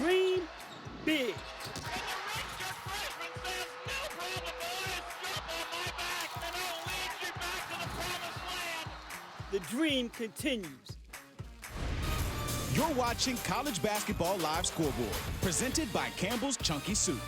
dream big. The dream continues. You're watching College Basketball Live Scoreboard, presented by Campbell's Chunky Soup.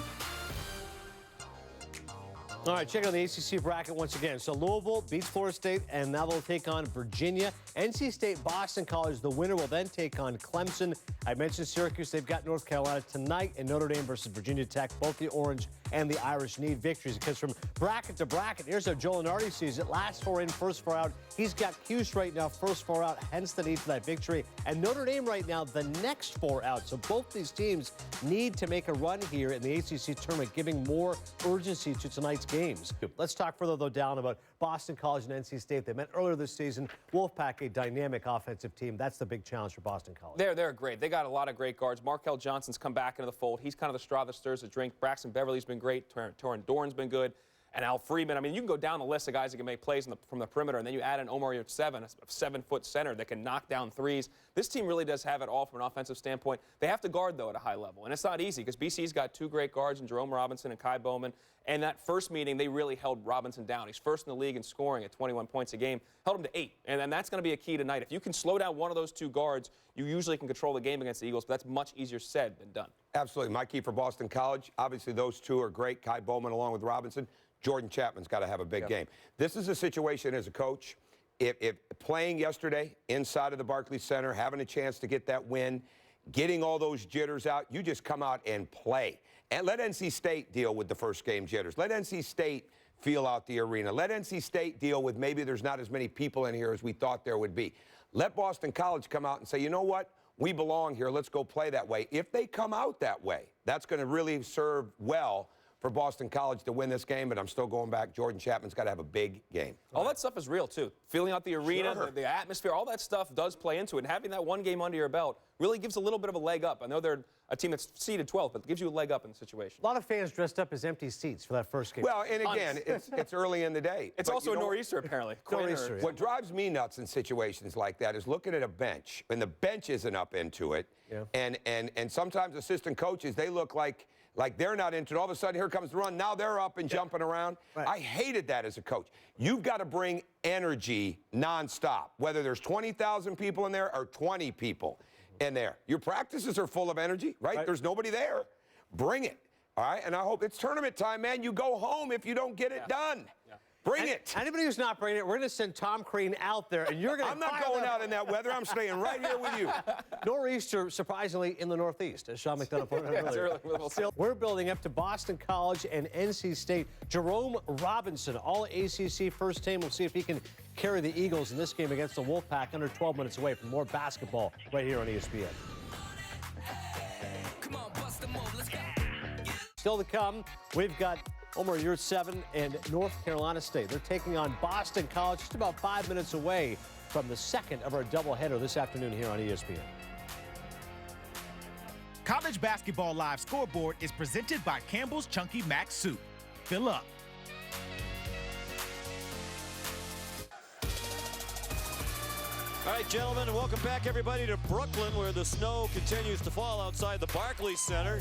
All right, check out the ACC bracket once again. So Louisville beats Florida State, and now they'll take on Virginia. NC State, Boston College, the winner will then take on Clemson. I mentioned Syracuse. They've got North Carolina tonight, and Notre Dame versus Virginia Tech. Both the Orange and the Irish need victories, because from bracket to bracket, here's how Joe Lenardi sees it. Last four in, first four out. He's got Cuse right now, first four out, hence the need for that victory. And Notre Dame right now, the next four out. So both these teams need to make a run here in the ACC tournament, giving more urgency to tonight's games. Let's talk further, though, down about Boston College and NC State. They met earlier this season. Wolfpack, a dynamic offensive team. That's the big challenge for Boston College. They're great. They got a lot of great guards. Markel Johnson's come back into the fold. He's kind of the straw that stirs the drink. Braxton Beverly's been great. Torrin Dorn's been good. And Al Freeman. I mean, you can go down the list of guys that can make plays from the perimeter, and then you add in Omar Yurtseven, a 7-foot center that can knock down threes. This team really does have it all from an offensive standpoint. They have to guard, though, at a high level. And it's not easy, because BC's got two great guards in Jerome Robinson and Kai Bowman. And that first meeting, they really held Robinson down. He's first in the league in scoring at 21 points a game. Held him to 8. And then that's going to be a key tonight. If you can slow down one of those two guards, you usually can control the game against the Eagles. But that's much easier said than done. Absolutely. My key for Boston College, obviously those two are great. Kai Bowman along with Robinson. Jordan Chapman's got to have a big game. This is a situation as a coach, if playing yesterday inside of the Barclays Center, having a chance to get that win, getting all those jitters out, you just come out and play. And let NC State deal with the first game jitters. Let NC State feel out the arena. Let NC State deal with maybe there's not as many people in here as we thought there would be. Let Boston College come out and say, you know what? We belong here. Let's go play that way. If they come out that way, that's going to really serve well for Boston College to win this game, but I'm still going back. Jordan Chapman's got to have a big game. All that stuff is real, too. Feeling out the arena, the atmosphere, all that stuff does play into it. And having that one game under your belt really gives a little bit of a leg up. I know they're a team that's seeded 12th, but it gives you a leg up in the situation. A lot of fans dressed up as empty seats for that first game. Well, and again, it's early in the day. It's also a nor'easter, apparently. Nor'easter, yeah. What drives me nuts in situations like that is looking at a bench, and the bench isn't up into it. Yeah. And sometimes assistant coaches, they look like they're not into it. All of a sudden, here comes the run. Now they're up and jumping around. Right. I hated that as a coach. You've got to bring energy nonstop, whether there's 20,000 people in there or 20 people in there. Your practices are full of energy, right? There's nobody there. Bring it, all right? And I hope it's tournament time, man. You go home if you don't get it done. Yeah. Bring it. Anybody who's not bringing it, we're going to send Tom Crean out there, and you're going to. I'm not going out in that weather. I'm staying right here with you. Nor'easter, surprisingly, in the Northeast, as Sean McDonough pointed out earlier. Still, we're building up to Boston College and NC State. Jerome Robinson, all ACC first team. We'll see if he can carry the Eagles in this game against the Wolfpack. Under 12 minutes away from more basketball right here on ESPN. Come on, bust them up. Let's go. Still to come, we've got Omar Yurtseven and North Carolina State. They're taking on Boston College, just about 5 minutes away from the second of our doubleheader this afternoon here on ESPN. College Basketball Live Scoreboard is presented by Campbell's Chunky Max Soup. Fill up. All right, gentlemen, and welcome back, everybody, to Brooklyn, where the snow continues to fall outside the Barclays Center.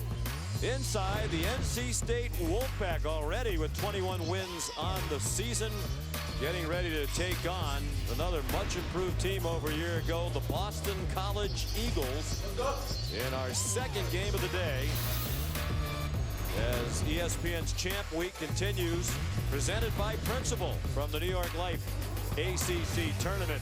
Inside, the NC State Wolfpack already with 21 wins on the season, getting ready to take on another much-improved team over a year ago, the Boston College Eagles, in our second game of the day. As ESPN's Champ Week continues, presented by Principal from the New York Life ACC Tournament.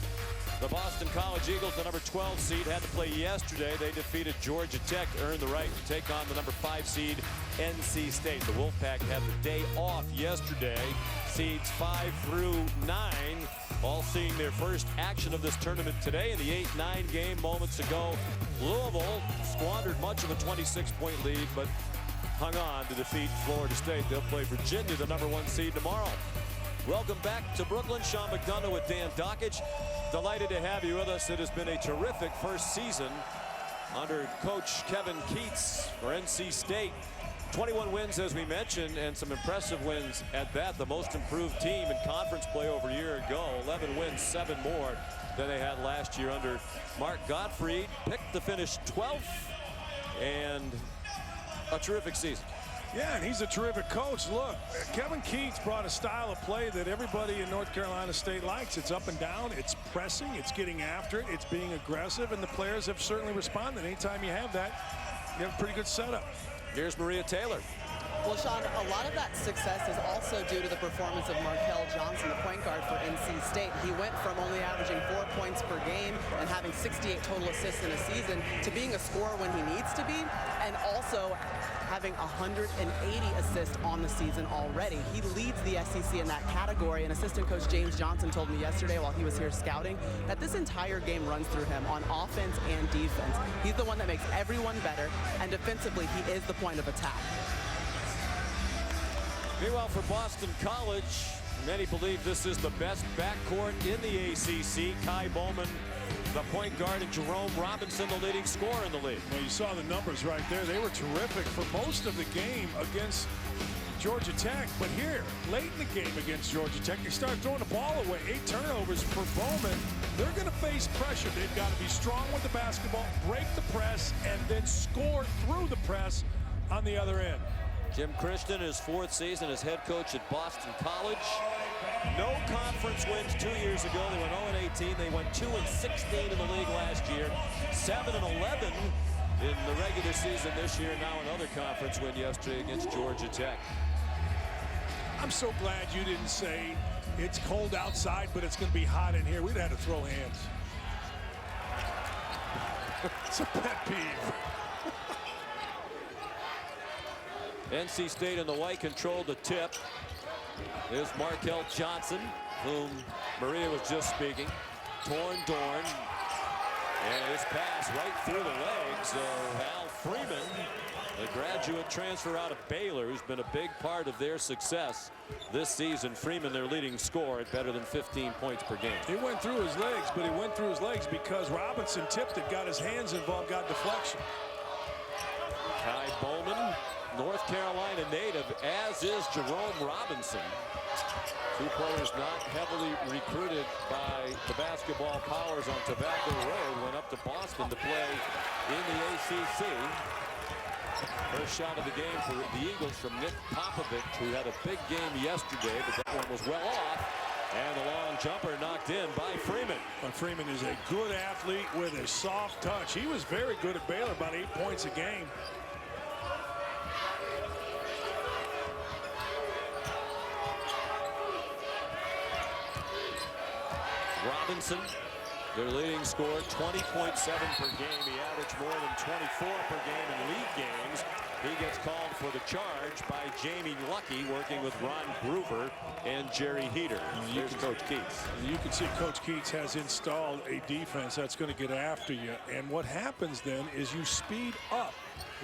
The Boston College Eagles, the number 12 seed, had to play yesterday. They defeated Georgia Tech, earned the right to take on the number 5 seed, NC State. The Wolfpack had the day off yesterday. Seeds 5 through 9, all seeing their first action of this tournament today. In the 8-9 game moments ago, Louisville squandered much of a 26-point lead, but hung on to defeat Florida State. They'll play Virginia, the number 1 seed, tomorrow. Welcome back to Brooklyn. Sean McDonough with Dan Dockich. Delighted to have you with us. It has been a terrific first season under Coach Kevin Keatts for NC State. 21 wins, as we mentioned, and some impressive wins at that. The most improved team in conference play over a year ago. 11 wins, 7 more than they had last year under Mark Gottfried. Picked to finish 12th and a terrific season. Yeah, and he's a terrific coach. Look, Kevin Keats brought a style of play that everybody in North Carolina State likes. It's up and down, it's pressing, it's getting after it, it's being aggressive, and the players have certainly responded. Anytime you have that, you have a pretty good setup. Here's Maria Taylor. Well, Sean, a lot of that success is also due to the performance of Markel Johnson, the point guard for NC State. He went from only averaging 4 points per game and having 68 total assists in a season to being a scorer when he needs to be, and also having 180 assists on the season already. He leads the SEC in that category, and assistant coach James Johnson told me yesterday while he was here scouting that this entire game runs through him on offense and defense. He's the one that makes everyone better, and defensively, he is the point of attack. Meanwhile, for Boston College, many believe this is the best backcourt in the ACC. Kai Bowman, the point guard, and Jerome Robinson, the leading scorer in the league. Well, you saw the numbers right there. They were terrific for most of the game against Georgia Tech. But here, late in the game against Georgia Tech, they start throwing the ball away. 8 turnovers for Bowman. They're going to face pressure. They've got to be strong with the basketball, break the press, and then score through the press on the other end. Jim Christian, his 4th season as head coach at Boston College. No conference wins 2 years ago. They went 0-18. They went 2-16 in the league last year. 7-11 in the regular season this year. Now another conference win yesterday against Georgia Tech. I'm so glad you didn't say it's cold outside, but it's going to be hot in here. We'd have had to throw hands. It's a pet peeve. NC State in the white controlled the tip. There's Markel Johnson, whom Maria was just speaking. Torn Dorn. And his pass right through the legs of Al Freeman, the graduate transfer out of Baylor, who's been a big part of their success this season. Freeman, their leading scorer, at better than 15 points per game. He went through his legs, but he went through his legs because Robinson tipped it, got his hands involved, got deflection. Kai Bowman, North Carolina native, as is Jerome Robinson. 2 players not heavily recruited by the basketball powers on Tobacco Road, went up to Boston to play in the ACC. First shot of the game for the Eagles from Nick Popovich, who had a big game yesterday, but that one was well off. And the long jumper knocked in by Freeman. But Freeman is a good athlete with a soft touch. He was very good at Baylor, about 8 points a game. Robinson, their leading scorer, 20.7 per game. He averaged more than 24 per game in league games. He gets called for the charge by Jamie Lucky, working with Ron Groover and Jerry Heater. Here's Coach Keats. You can see Coach Keats has installed a defense that's going to get after you. And what happens then is you speed up.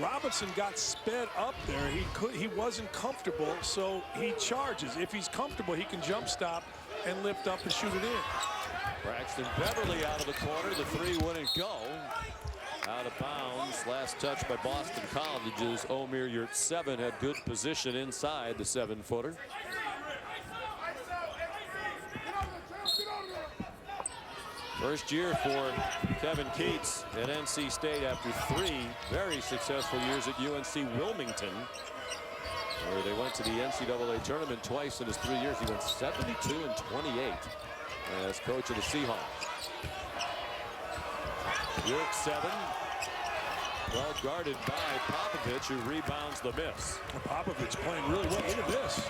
Robinson got sped up there. He wasn't comfortable, so he charges. If he's comfortable, he can jump stop and lift up and shoot it in. Braxton Beverly out of the corner. The 3 wouldn't go. Out of bounds. Last touch by Boston College's Omer Yurtseven had good position inside the 7-footer. First year for Kevin Keats at NC State after 3 very successful years at UNC Wilmington, where they went to the NCAA tournament twice in his 3 years. He went 72-28 as coach of the Seahawks. Yurtseven, well guarded by Popovich, who rebounds the miss. Popovich playing really well into this.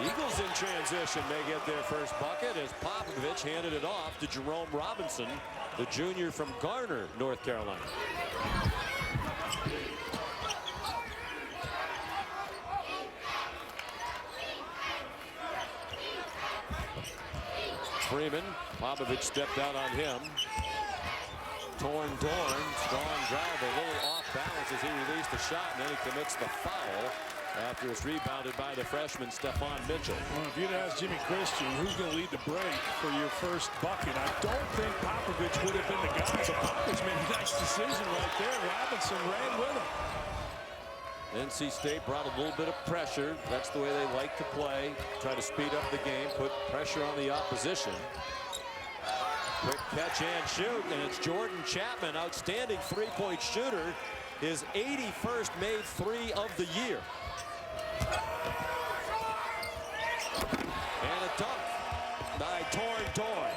Eagles in transition may get their first bucket as Popovich handed it off to Jerome Robinson, the junior from Garner, North Carolina. Freeman, Popovich stepped out on him. Torn Dorn, strong drive, a little off balance as he released the shot, and then he commits the foul after it's rebounded by the freshman Stephon Mitchell. Well, if you'd asked Jimmy Christian who's going to lead the break for your first bucket, I don't think Popovich would have been the guy. So Popovich made a nice decision right there. Robinson ran with him. NC State brought a little bit of pressure. That's the way they like to play. Try to speed up the game, put pressure on the opposition. Quick catch and shoot, and it's Jordan Chapman, outstanding 3-point shooter, his 81st made three of the year. And a dunk by Dorn.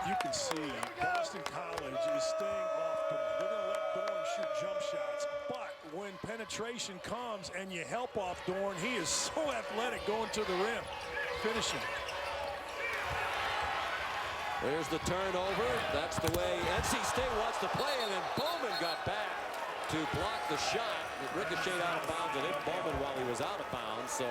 You can see Boston College is staying off to them. They're going to let Dorn shoot jump shots. But when penetration comes and you help off Dorn, he is so athletic going to the rim, finishing. There's the turnover. That's the way NC State wants to play, and then Bowman got back to block the shot. It ricocheted out of bounds and hit Bowman while he was out of bounds, so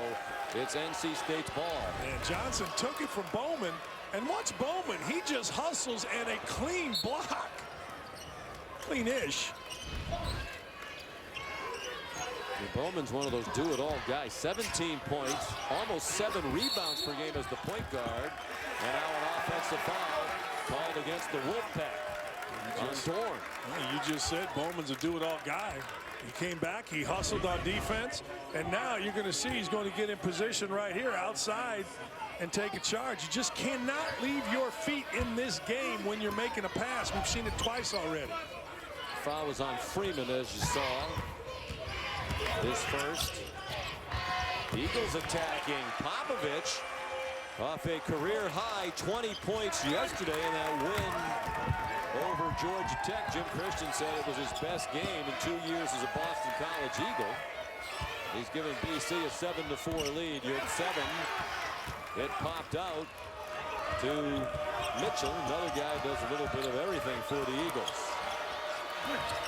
it's NC State's ball. And Johnson took it from Bowman, and watch Bowman. He just hustles and a clean block. Clean-ish. Bowman's one of those do-it-all guys. 17 points, almost 7 rebounds per game as the point guard. And now an offensive foul called against the Wolfpack on Dorn. Well, you just said Bowman's a do-it-all guy. He came back, he hustled on defense, and now you're going to see he's going to get in position right here outside and take a charge. You just cannot leave your feet in this game when you're making a pass. We've seen it twice already. Foul was on Freeman, as you saw. His first. Eagles attacking. Popovich off a career-high 20 points yesterday in that win over Georgia Tech. Jim Christian said it was his best game in 2 years as a Boston College Eagle. He's given BC a 7-4 lead. You're at 7. It popped out to Mitchell. Another guy does a little bit of everything for the Eagles.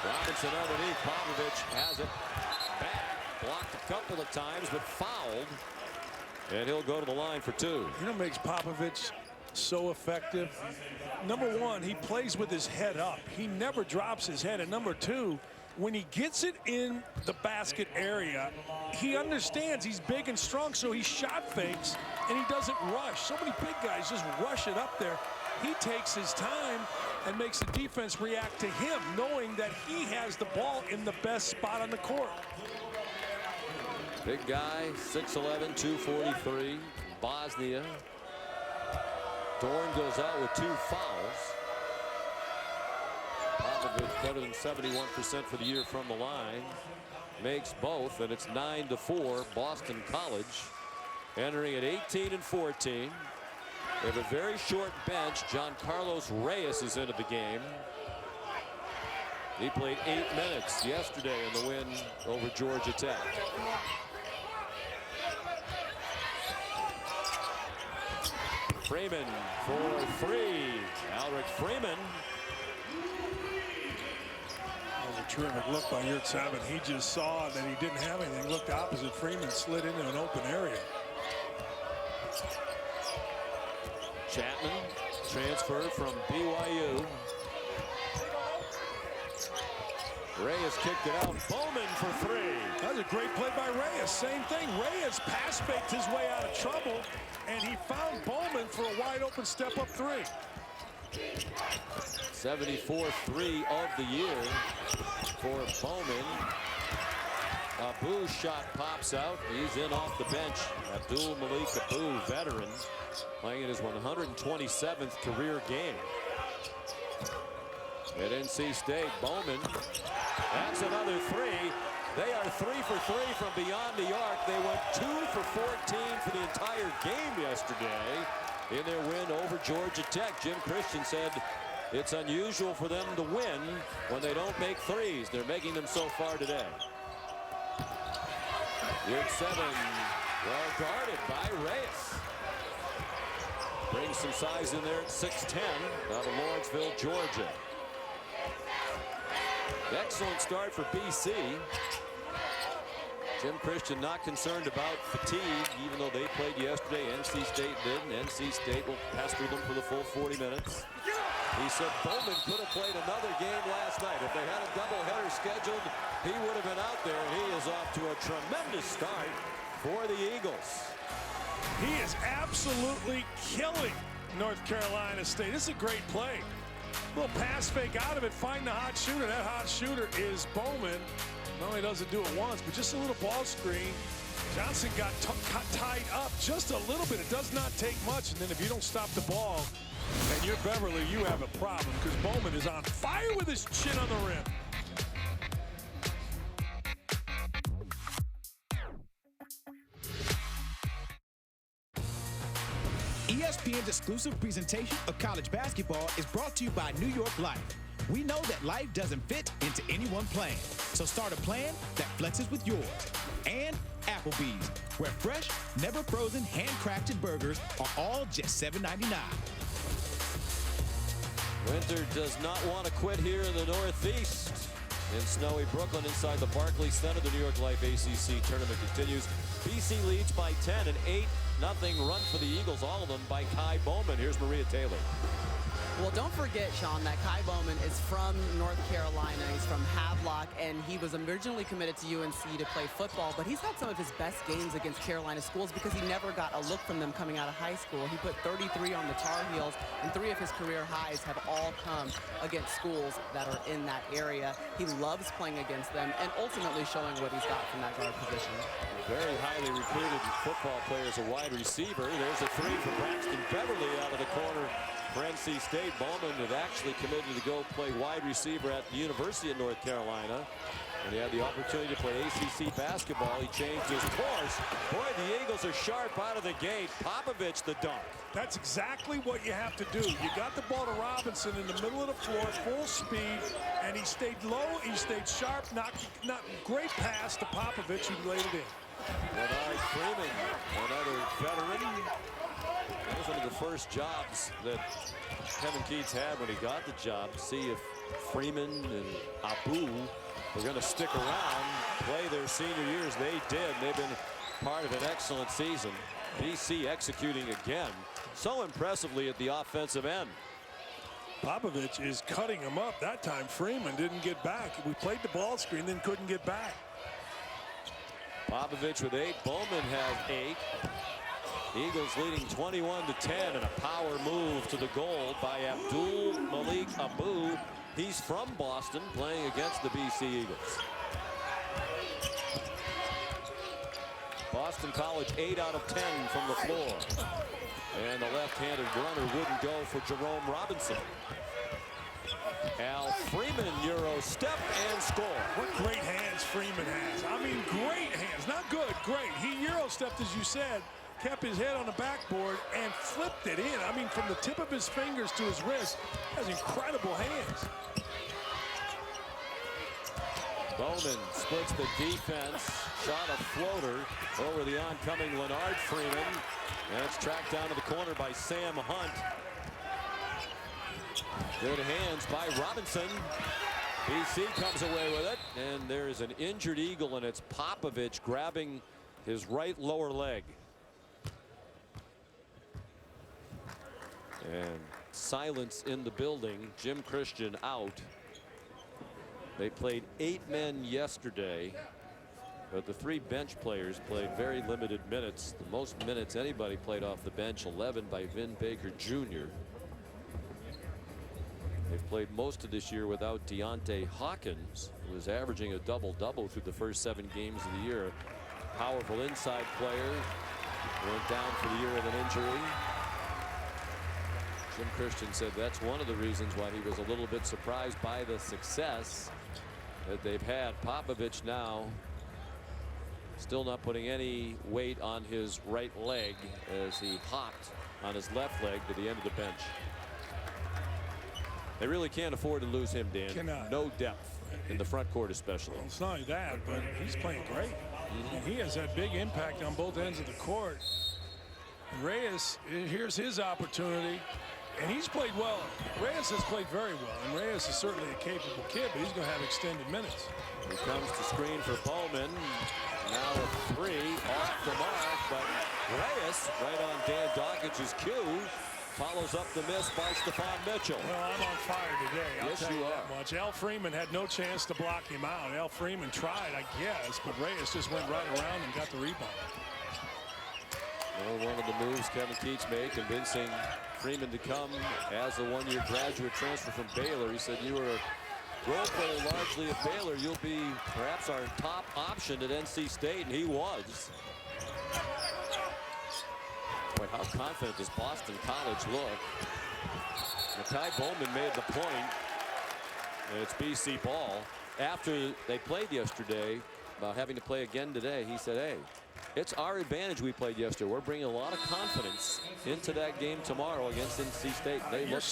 Robinson underneath. Popovich has it back. Blocked a couple of times, but fouled. And he'll go to the line for 2. You know what makes Popovich so effective? Number one, he plays with his head up. He never drops his head. And number two, when he gets it in the basket area, he understands he's big and strong, so he shot fakes, and he doesn't rush. So many big guys just rush it up there. He takes his time and makes the defense react to him, knowing that he has the ball in the best spot on the court. Big guy, 6'11", 243, Bosnia. Dorn goes out with 2 fouls. Popovich better than 71% for the year from the line. Makes both, and it's 9-4, Boston College. Entering at 18-14. They have a very short bench. John Carlos Reyes is into the game. He played 8 minutes yesterday in the win over Georgia Tech. Freeman for 3. Alric Freeman. That was a terrific look by Yurt 7. He just saw that he didn't have anything. Looked opposite. Freeman slid into an open area. Chapman transferred from BYU. Reyes kicked it out. Bowman for 3. That was a great play by Reyes. Same thing. Reyes pass faked his way out of trouble, and he found Bowman for a wide open step up 3. 74-3 of the year for Bowman. Abu's shot pops out. He's in off the bench. Abdul Malik Abu, veteran, playing in his 127th career game. At NC State, Bowman. That's another 3. They are 3 for 3 from beyond the arc. They went 2 for 14 for the entire game yesterday in their win over Georgia Tech. Jim Christian said it's unusual for them to win when they don't make threes. They're making them so far today. Yurt 7, well guarded by Reyes. Brings some size in there at 6'10", out of Lawrenceville, Georgia. Excellent start for BC. Jim Christian not concerned about fatigue, even though they played yesterday. NC State did, and NC State will pester them for the full 40 minutes. He said Bowman could have played another game last night. If they had a doubleheader scheduled, he would have been out there, and he is off to a tremendous start for the Eagles. He is absolutely killing North Carolina State. This is a great play. Little pass fake out of it, find the hot shooter. That hot shooter is Bowman. Not only does it do it once, but just a little ball screen. Johnson got tied up just a little bit. It does not take much. And then if you don't stop the ball and you're Beverly, you have a problem, because Bowman is on fire with his chin on the rim. ESPN's exclusive presentation of college basketball is brought to you by New York Life. We know that life doesn't fit into any one plan, so start a plan that flexes with yours. And Applebee's, where fresh, never frozen, handcrafted burgers are all just $7.99. Winter does not want to quit here in the Northeast. In snowy Brooklyn, inside the Barclays Center, the New York Life ACC tournament continues. BC leads by 10, an 8-0 run for the Eagles, all of them by Kai Bowman. Here's Maria Taylor. Well, don't forget, Sean, that Kai Bowman is from North Carolina. He's from Havelock, and he was originally committed to UNC to play football, but he's had some of his best games against Carolina schools because he never got a look from them coming out of high school. He put 33 on the Tar Heels, and 3 of his career highs have all come against schools that are in that area. He loves playing against them and ultimately showing what he's got from that guard position. Very highly recruited football player as a wide receiver. There's a 3 for Braxton Beverly out of the corner for NC State. Bowman had actually committed to go play wide receiver at the University of North Carolina. And he had the opportunity to play ACC basketball. He changed his course. Boy, the Eagles are sharp out of the gate. Popovich the dunk. That's exactly what you have to do. You got the ball to Robinson in the middle of the floor, full speed, and he stayed low, he stayed sharp, not great pass to Popovich, who laid it in. Leonard Freeman, another veteran. That was one of the first jobs that Kevin Keats had when he got the job. See if Freeman and Abu were going to stick around, play their senior years. They did. They've been part of an excellent season. BC executing again so impressively at the offensive end. Popovich is cutting him up. That time Freeman didn't get back. We played the ball screen, then couldn't get back. Popovich with 8. Bowman has 8. Eagles leading 21-10, and a power move to the goal by Abdul Malik Abu. He's from Boston, playing against the BC Eagles. Boston College 8 out of 10 from the floor. And the left-handed runner wouldn't go for Jerome Robinson. Al Freeman Euro step and score. What great hands Freeman has. I mean, great hands. Not good, great. He Euro stepped, as you said, kept his head on the backboard and flipped it in. I mean, from the tip of his fingers to his wrist, has incredible hands. Bowman splits the defense, shot a floater over the oncoming Leonard Freeman. And it's tracked down to the corner by Sam Hunt. Good hands by Robinson. BC comes away with it, and there's an injured Eagle, and it's Popovich grabbing his right lower leg. And silence in the building. Jim Christian out. They played 8 men yesterday, but the 3 bench players played very limited minutes. The most minutes anybody played off the bench, 11 by Vin Baker Jr. They've played most of this year without Deontay Hawkins, who was averaging a double-double through the first 7 games of the year. Powerful inside player. Went down for the year with an injury. Jim Christian said that's one of the reasons why he was a little bit surprised by the success that they've had. Popovich now still not putting any weight on his right leg as he hopped on his left leg to the end of the bench. They really can't afford to lose him, Dan. Cannot. No depth in the front court especially. Well, it's not only that, but he's playing great. And he has that big impact on both ends of the court. Reyes, here's his opportunity. And he's played well. Reyes has played very well. And Reyes is certainly a capable kid, but he's going to have extended minutes. Here comes the screen for Bowman. Now a 3 off the mark, but Reyes, right on Dan Dockich's cue, follows up the miss by Stephon Mitchell. Well, I'm on fire today. I'll tell you that are. much. Al Freeman had no chance to block him out. Al Freeman tried, I guess, but Reyes just went right around and got the rebound. Well, one of the moves Kevin Keats made, convincing Freeman to come as a one-year graduate transfer from Baylor. He said, you were a role player largely at Baylor. You'll be perhaps our top option at NC State, and he was. Boy, how confident does Boston College look? Kai Bowman made the point, and it's BC ball. After they played yesterday, about having to play again today, he said, hey, it's our advantage we played yesterday. We're bringing a lot of confidence into that game tomorrow against NC State. They look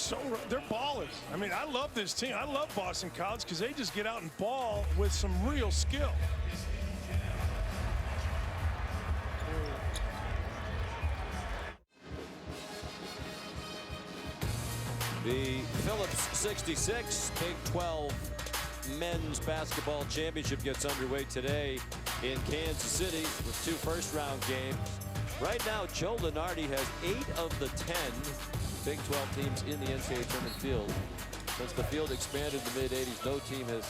they're ballers. I mean, I love this team. I love Boston College because they just get out and ball with some real skill. The Phillips 66 Big 12 men's basketball championship gets underway today in Kansas City with 2 first-round games. Right now, Joe Lunardi has 8 of the 10 Big 12 teams in the NCAA tournament field. Since the field expanded in the mid-'80s,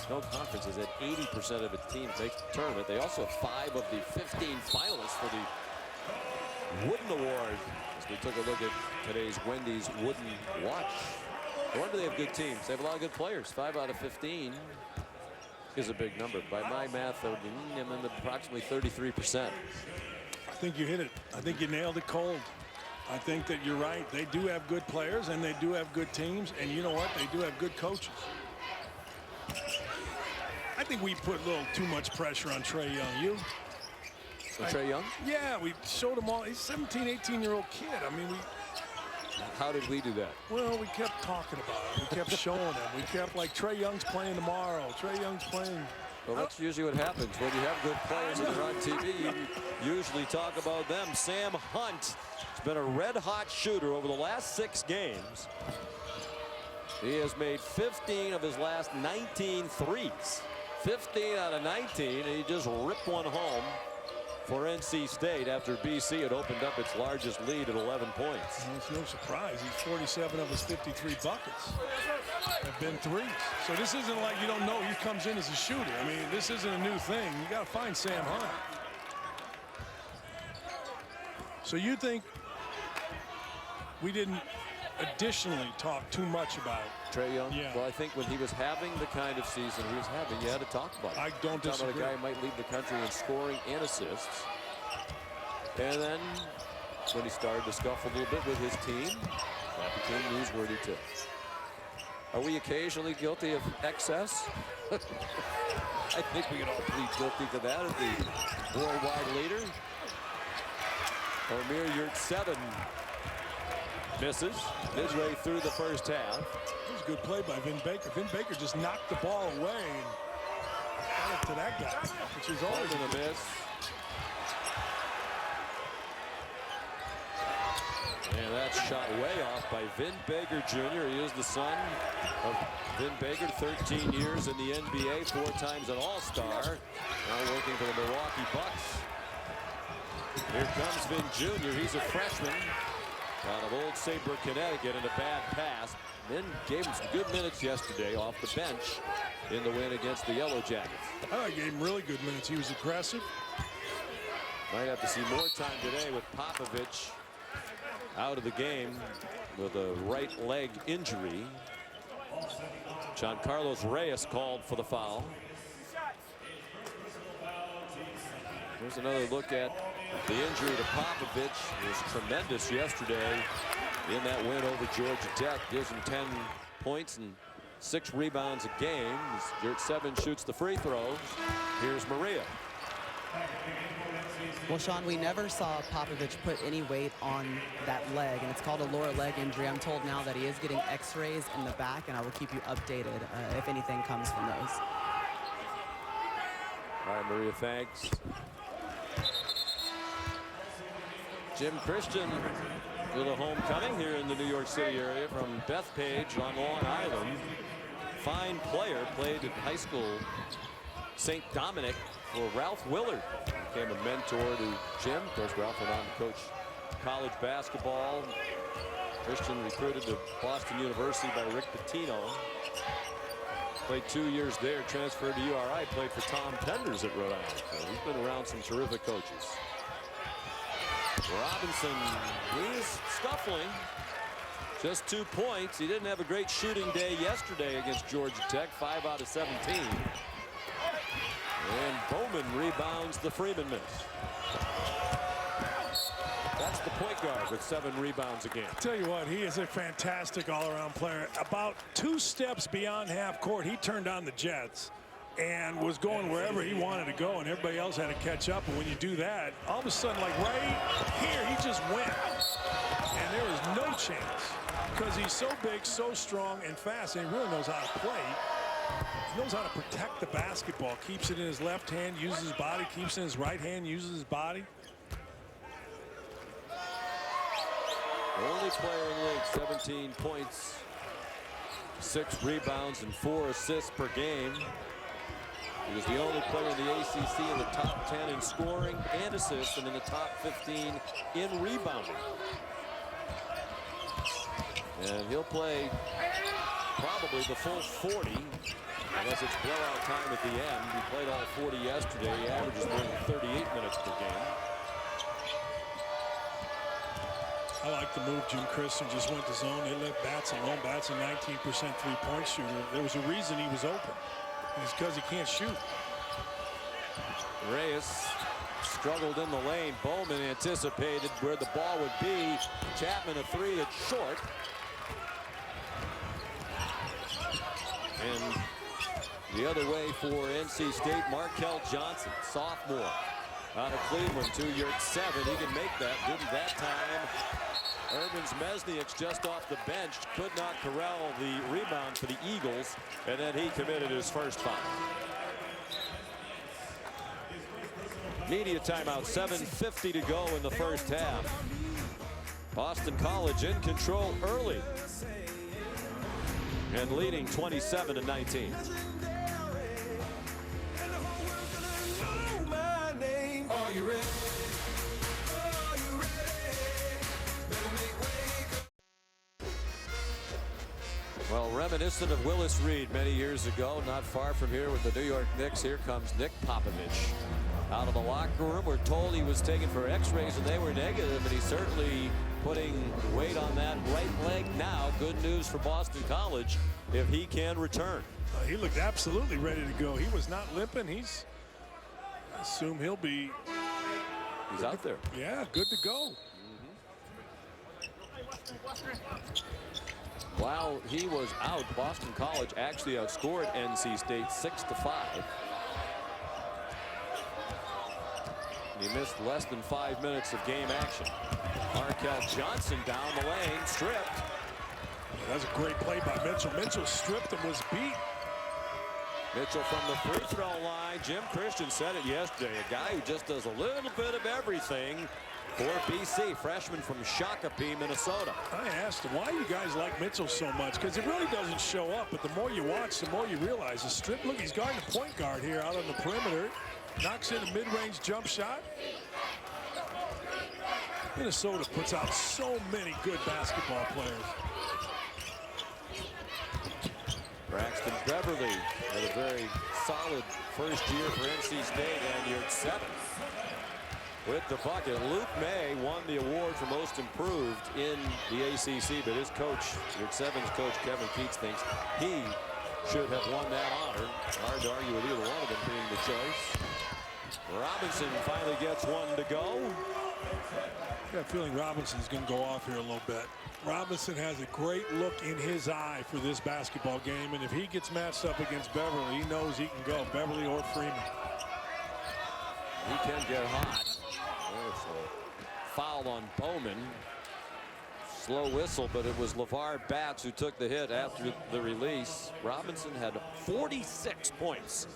no conference has had 80% of its teams make the tournament. They also have 5 of the 15 finalists for the Wooden Award. As we took a look at today's Wendy's Wooden Watch. No wonder they have good teams. They have a lot of good players. 5 out of 15 is a big number. By my math, I'm in approximately 33%. I think you hit it. I think you nailed it cold. I think that you're right. They do have good players, and they do have good teams. And you know what? They do have good coaches. I think we put a little too much pressure on Trae Young. You? Trae Young? Yeah, we showed him all. He's a 17, 18-year-old kid. I mean, how did we do that? Well, we kept talking about him. We kept showing him. We kept like, Trae Young's playing tomorrow. Trae Young's playing. Well, that's usually what happens when you have good players and they're on TV. You usually talk about them. Sam Hunt has been a red-hot shooter over the last 6 games. He has made 15 of his last 19 threes. 15 out of 19, and he just ripped one home for NC State after BC had opened up its largest lead at 11 points. Well, it's no surprise. He's 47 of his 53 buckets have been threes. So this isn't like you don't know he comes in as a shooter. I mean, this isn't a new thing. You got to find Sam Hunt. So you think we didn't additionally talk too much about Trae Young? Yeah. Well, I think when he was having the kind of season he was having, you had to talk about it. I don't disagree. Talk about a guy who might lead the country in scoring and assists. And then when he started to scuffle a little bit with his team, that became newsworthy too. Are we occasionally guilty of excess? I think we can all plead guilty to that as the worldwide leader. Omer Yurtseven misses midway through the first half. That was a good play by Vin Baker. Vin Baker just knocked the ball away and got it to that guy, which is always a miss. And that's shot way off by Vin Baker Jr. He is the son of Vin Baker, 13 years in the NBA, 4 times an All-Star, now working for the Milwaukee Bucks. Here comes Vin Jr. He's a freshman out of Old Saybrook, Connecticut, and a bad pass. Vin gave him some good minutes yesterday off the bench in the win against the Yellow Jackets. I gave him really good minutes. He was aggressive. Might have to see more time today with Popovich out of the game with a right leg injury. Giancarlos Reyes called for the foul. Here's another look at the injury to Popovich. It was tremendous yesterday in that win over Georgia Tech. Gives him 10 points and 6 rebounds a game. Yurtseven shoots the free throws. Here's Maria. Well, Sean, we never saw Popovich put any weight on that leg, and it's called a lower leg injury. I'm told now that he is getting x-rays in the back, and I will keep you updated if anything comes from those. All right, Maria, thanks. Jim Christian, little homecoming here in the New York City area from Bethpage on Long Island. Fine player, played at high school St. Dominic for Ralph Willard. Became a mentor to Jim. Of course, Ralph went on to coach college basketball. Christian recruited to Boston University by Rick Pitino. Played 2 years there, transferred to URI, played for Tom Penders at Rhode Island. So he's been around some terrific coaches. Robinson, he's scuffling. Just 2 points. He didn't have a great shooting day yesterday against Georgia Tech, 5 out of 17. And Bowman rebounds the Freeman miss. That's the point guard with 7 rebounds a game. Tell you what, he is a fantastic all-around player. About 2 steps beyond half court, he turned on the Jets. and was going wherever he wanted to go, and everybody else had to catch up. And when you do that, all of a sudden, like right here, he just went. And there is no chance because he's so big, so strong, and fast, and he really knows how to play. He knows how to protect the basketball, keeps it in his left hand, uses his body, keeps it in his right hand, uses his body. Only player in the league, 17 points, 6 rebounds, and 4 assists per game. He was the only player in the ACC in the top 10 in scoring and assists, and in the top 15 in rebounding. And he'll play probably the full 40, unless it's blowout time at the end. He played all 40 yesterday. He averages more than 38 minutes per game. I like the move. Jim Christian just went to zone. They let Batson alone. Batson, 19% three-point shooter. There was a reason he was open. It's because he can't shoot. Reyes struggled in the lane. Bowman anticipated where the ball would be. Chapman a three that's short. And the other way for NC State, Markel Johnson, sophomore out of Cleveland, 2-7. He can make that. Didn't that time. Irvins Mesniak's just off the bench, could not corral the rebound for the Eagles, and then he committed his first foul. Media timeout, 7:50 to go in the first half. Boston College in control early and leading 27-19. Are you ready? Well, reminiscent of Willis Reed many years ago, not far from here with the New York Knicks. Here comes Nick Popovich out of the locker room. We're told he was taken for x-rays and they were negative, and he's certainly putting weight on that right leg now. Good news for Boston College if he can return. He looked absolutely ready to go. He was not limping. I assume he'll be. He's out there. Yeah, good to go. While he was out, Boston College actually outscored NC State 6-5. And he missed less than 5 minutes of game action. Markel Johnson down the lane, stripped. That's a great play by Mitchell. Mitchell stripped and was beat. Mitchell from the free throw line. Jim Christian said it yesterday. A guy who just does a little bit of everything for BC, freshman from Shakopee, Minnesota. I asked him, why you guys like Mitchell so much? Because it really doesn't show up, but the more you watch, the more you realize. The strip, look, he's guarding a point guard here out on the perimeter. Knocks in a mid-range jump shot. Minnesota puts out so many good basketball players. Braxton Beverly had a very solid first year for NC State, and year 7 with the bucket. Luke May won the award for most improved in the ACC, but his coach, year 7's coach Kevin Keats, thinks he should have won that honor. Hard to argue with either one of them being the choice. Robinson finally gets one to go. I got a feeling Robinson's going to go off here a little bit. Robinson has a great look in his eye for this basketball game, and if he gets matched up against Beverly, he knows he can go, Beverly or Freeman. He can get hot. There's a foul on Bowman. Slow whistle, but it was LeVar Batts who took the hit after the release. Robinson had 46 points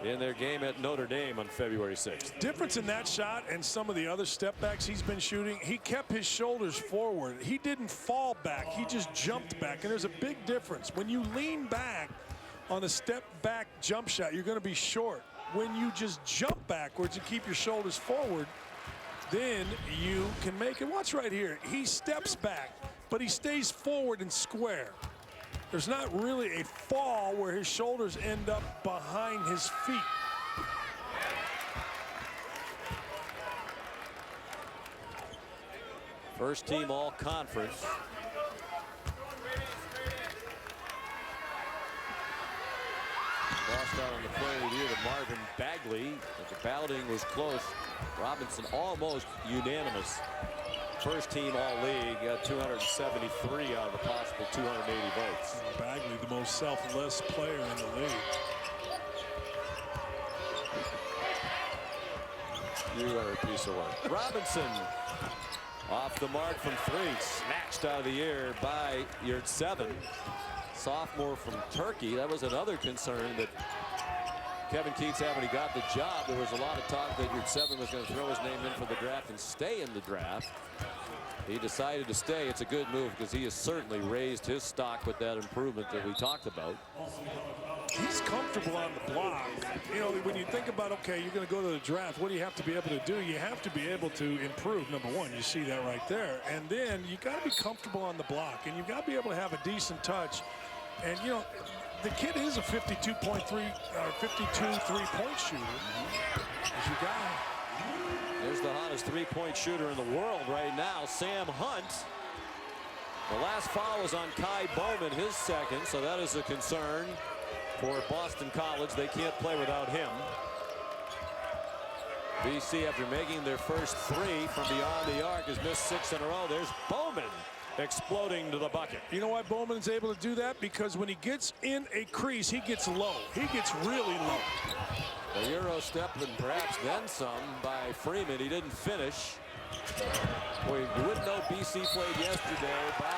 in their game at Notre Dame on February 6th. Difference in that shot and some of the other step backs he's been shooting, he kept his shoulders forward. He didn't fall back, he just jumped back, and there's a big difference. When you lean back on a step back jump shot, you're going to be short. When you just jump backwards and keep your shoulders forward, then you can make it. Watch right here. He steps back, but he stays forward and square. There's not really a fall where his shoulders end up behind his feet. First team all conference. Lost out on the play of the year to Marvin Bagley, but the balloting was close. Robinson almost unanimous. First team all league, got 273 out of the possible 280 votes. Bagley, the most selfless player in the league. You are a piece of work. Robinson off the mark from 3. Snatched out of the air by Yurtseven. Sophomore from Turkey. That was another concern that Kevin Keats had when he got the job. There was a lot of talk that Yurtseven was going to throw his name in for the draft and stay in the draft. He decided to stay. It's a good move because he has certainly raised his stock with that improvement that we talked about. He's comfortable on the block. You know, when you think about, okay, you're going to go to the draft, what do you have to be able to do? You have to be able to improve, number one. You see that right there. And then you got to be comfortable on the block, and you've got to be able to have a decent touch. And, you know, the kid is a 52.3 or 52 three-point shooter. As you got. There's the hottest three-point shooter in the world right now, Sam Hunt. The last foul was on Kai Bowman, his second, so that is a concern for Boston College. They can't play without him. BC, after making their first 3 from beyond the arc, has missed 6 in a row. There's Bowman exploding to the bucket. You know why Bowman's able to do that? Because when he gets in a crease, he gets low. He gets really low. The Euro step and perhaps then some by Freeman. He didn't finish. Well, you wouldn't know BC played yesterday by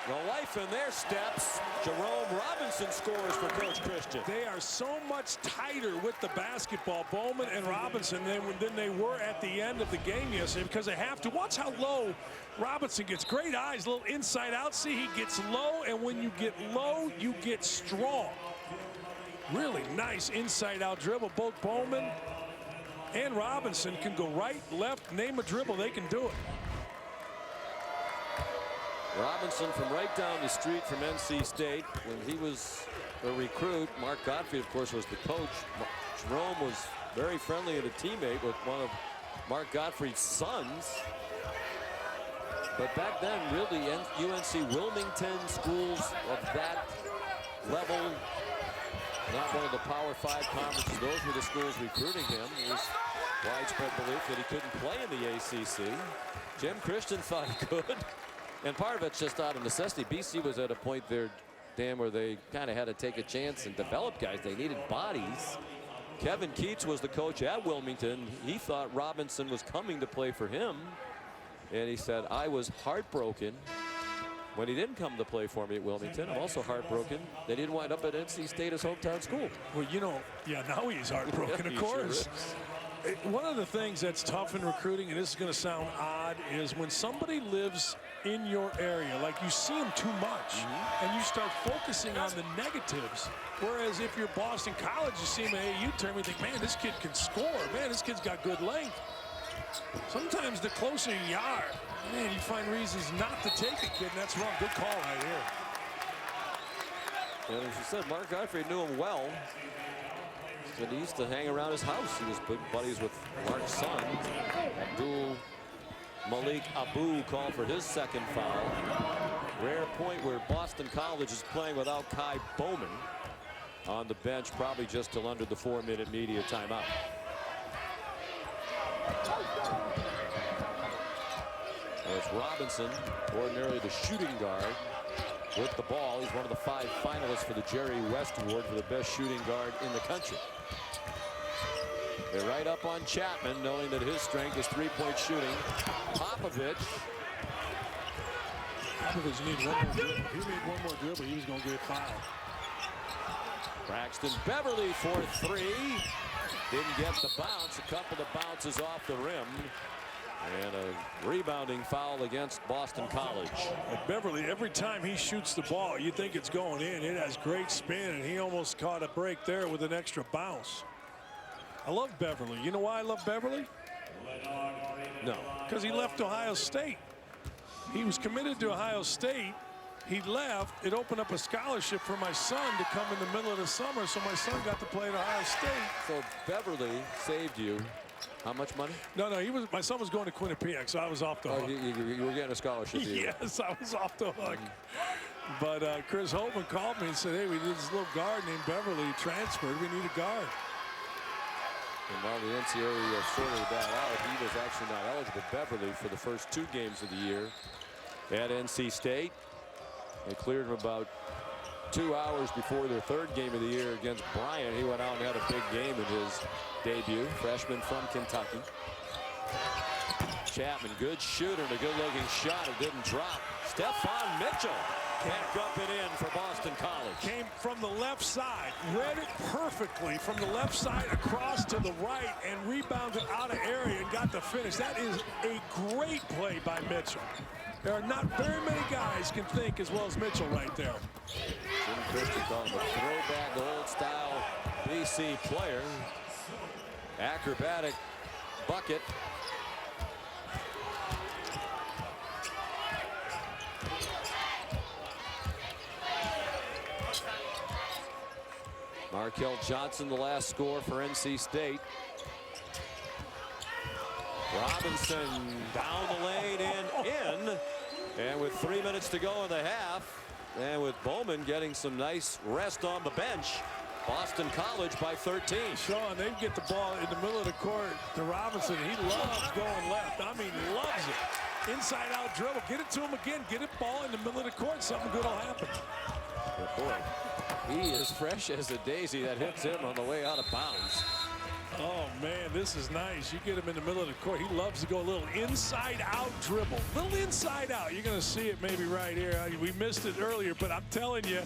the life in their steps. Jerome Robinson scores for Coach Christian. They are so much tighter with the basketball, Bowman and Robinson, than they were at the end of the game yesterday, because they have to. Watch how low Robinson gets. Great eyes, a little inside out. See, he gets low, and when you get low, you get strong. Really nice inside out dribble. Both Bowman and Robinson can go right, left, name a dribble, they can do it. Robinson from right down the street from NC State. When he was a recruit, Mark Gottfried, of course, was the coach. Jerome was very friendly and a teammate with one of Mark Gottfried's sons. But back then, really, UNC Wilmington schools of that level, not one of the Power 5 conferences, those were the schools recruiting him. There was widespread belief that he couldn't play in the ACC. Jim Christian thought he could. And part of it's just out of necessity. BC was at a point there, Dan, where they kind of had to take a chance and develop guys. They needed bodies. Kevin Keats was the coach at Wilmington. He thought Robinson was coming to play for him. And he said, I was heartbroken when he didn't come to play for me at Wilmington. I'm also heartbroken that he didn't wind up at NC State, his hometown school. Well, you know, yeah, now he's heartbroken, of course. Sure. One of the things that's tough in recruiting, and this is going to sound odd, is when somebody lives in your area, like you see them too much, and you start focusing on the negatives. Whereas if you're Boston College, you see him at AU term, you think, man, this kid can score. Man, this kid's got good length. Sometimes the closer you are, man, you find reasons not to take a kid, and that's wrong. Good call right here. And as you said, Mark Gottfried knew him well. And he used to hang around his house. He was big buddies with Mark's son. Abdul Malik Abu called for his second foul. Rare point where Boston College is playing without Kai Bowman on the bench, probably just till under the 4-minute media timeout. It's Robinson, ordinarily the shooting guard, with the ball. He's one of the 5 finalists for the Jerry West Award for the best shooting guard in the country. They're right up on Chapman, knowing that his strength is 3-point shooting. Popovich. Popovich needed one more dribble. If he made one more dribble, he was going to get fouled. Braxton Beverly for 3. Didn't get the bounce. A couple of bounces off the rim. And a rebounding foul against Boston College. And Beverly, every time he shoots the ball, you think it's going in. It has great spin, and he almost caught a break there with an extra bounce. I love Beverly. You know why I love Beverly? No. Because he left Ohio State. He was committed to Ohio State. He left. It opened up a scholarship for my son to come in the middle of the summer, so my son got to play at Ohio State. So Beverly saved you. How much money? No, my son was going to Quinnipiac, so I was off the hook. You were getting a scholarship. Yes, I was off the hook. But Chris Holtman called me and said, hey, we did this little guard named Beverly transferred. We need a guard. And while the NCAA sorted that out, he was actually not eligible. Beverly, for the first 2 games of the year at NC State. They cleared him about 2 hours before their third game of the year against Bryant. He went out and had a big game in his debut. Freshman from Kentucky. Chapman, good shooter and a good-looking shot. It didn't drop. Stephon Mitchell can't dump it in for Boston College. Came from the left side, read it perfectly from the left side across to the right, and rebounded out of area and got the finish. That is a great play by Mitchell. There are not very many guys can think as well as Mitchell right there. Jim Christian calling him a throwback, old-style BC player. Acrobatic bucket. Markel Johnson, the last score for NC State. Robinson down the lane and in. And with 3 minutes to go in the half, and with Bowman getting some nice rest on the bench, Boston College by 13. Sean, they get the ball in the middle of the court to Robinson. He loves going left. I mean, loves it. Inside out dribble. Get it to him again. Get it ball in the middle of the court. Something good will happen. But boy, he is fresh as a daisy. That hits him on the way out of bounds. Oh, man, this is nice. You get him in the middle of the court. He loves to go a little inside-out dribble. Little inside-out. You're going to see it maybe right here. We missed it earlier, but I'm telling you,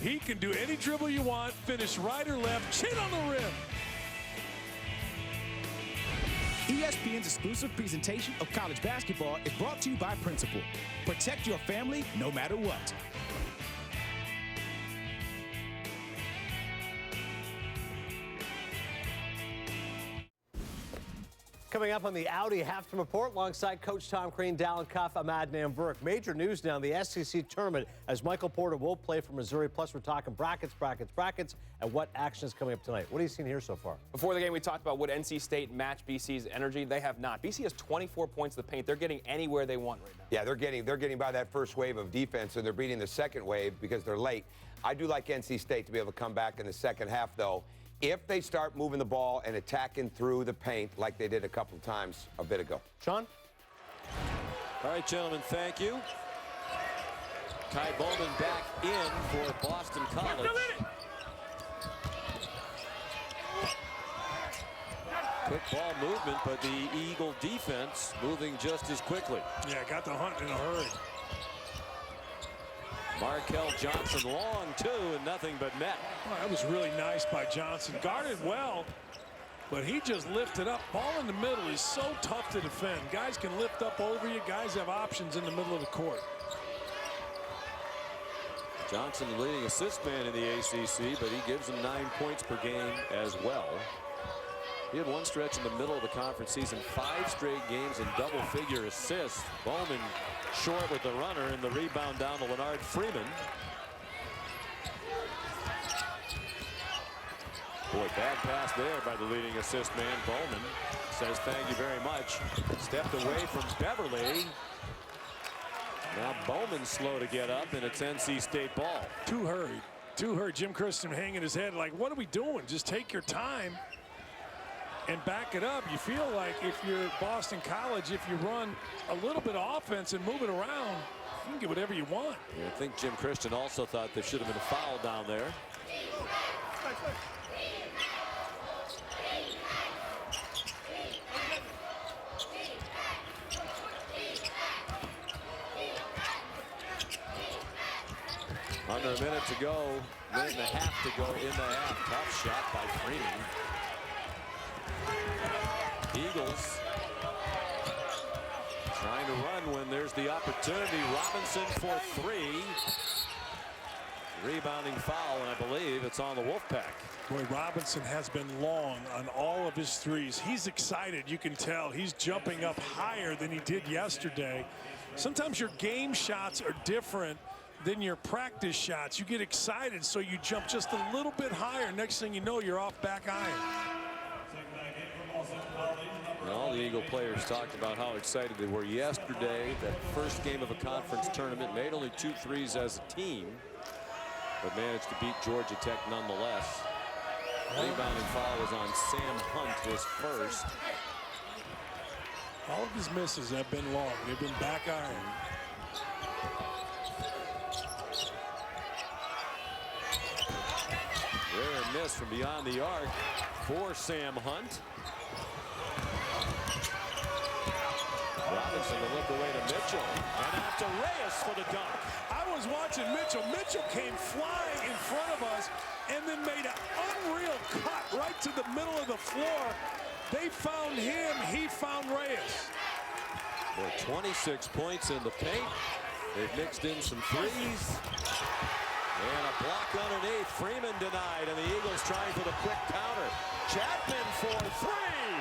he can do any dribble you want, finish right or left, chin on the rim. ESPN's exclusive presentation of college basketball is brought to you by Principal. Protect your family no matter what. Coming up on the Audi halftime report alongside Coach Tom Crean, Dallin Cuff, I'm Adnan Burke. Major news now in the SEC tournament as Michael Porter will play for Missouri. Plus, we're talking brackets, and what action is coming up tonight. What have you seen here so far? Before the game, we talked about would NC State match BC's energy. They have not. BC has 24 points in the paint. They're getting anywhere they want right now. Yeah, they're getting by that first wave of defense, and they're beating the second wave because they're late. I do like NC State to be able to come back in the second half, though, if they start moving the ball and attacking through the paint like they did a couple of times a bit ago. Sean? All right, gentlemen, thank you. Kai Bowman back in for Boston College. Quick ball movement, but the Eagle defense moving just as quickly. Yeah, got the hunt in a hurry. Markel Johnson long, two, and nothing but net. Oh, that was really nice by Johnson. Guarded well, but he just lifted up. Ball in the middle is so tough to defend. Guys can lift up over you. Guys have options in the middle of the court. Johnson, the leading assist man in the ACC, but he gives them 9 points per game as well. He had one stretch in the middle of the conference season, 5 straight games in double-figure assists. Bowman short with the runner and the rebound down to Leonard Freeman. Boy, bad pass there by the leading assist man. Bowman says thank you very much. Stepped away from Beverly. Now Bowman's slow to get up, and it's NC State ball. Too hurried. Jim Christian hanging his head like, what are we doing? Just take your time and back it up. You feel like if you're Boston College, if you run a little bit of offense and move it around, you can get whatever you want. Yeah, I think Jim Christian also thought there should have been a foul down there. Under a minute to go, minute and a half to go in the half. Tough shot by Freeman. Eagles trying to run when there's the opportunity. Robinson for 3. Rebounding foul, and I believe it's on the Wolfpack. Boy, Robinson has been long on all of his threes. He's excited. You can tell he's jumping up higher than he did yesterday. Sometimes your game shots are different than your practice shots. You get excited, so you jump just a little bit higher. Next thing you know, you're off back iron. And all the Eagle players talked about how excited they were yesterday. That first game of a conference tournament, made only 2 threes as a team, but managed to beat Georgia Tech nonetheless. Rebounding foul was on Sam Hunt, his first. All of his misses have been long. They've been back iron. Rare miss from beyond the arc for Sam Hunt. Robinson to look away to Mitchell. And out to Reyes for the dunk. I was watching Mitchell. Mitchell came flying in front of us and then made an unreal cut right to the middle of the floor. They found him. He found Reyes. Well, 26 points in the paint. They've mixed in some threes. And a block underneath. Freeman denied, and the Eagles trying for the quick counter. Chapman for three.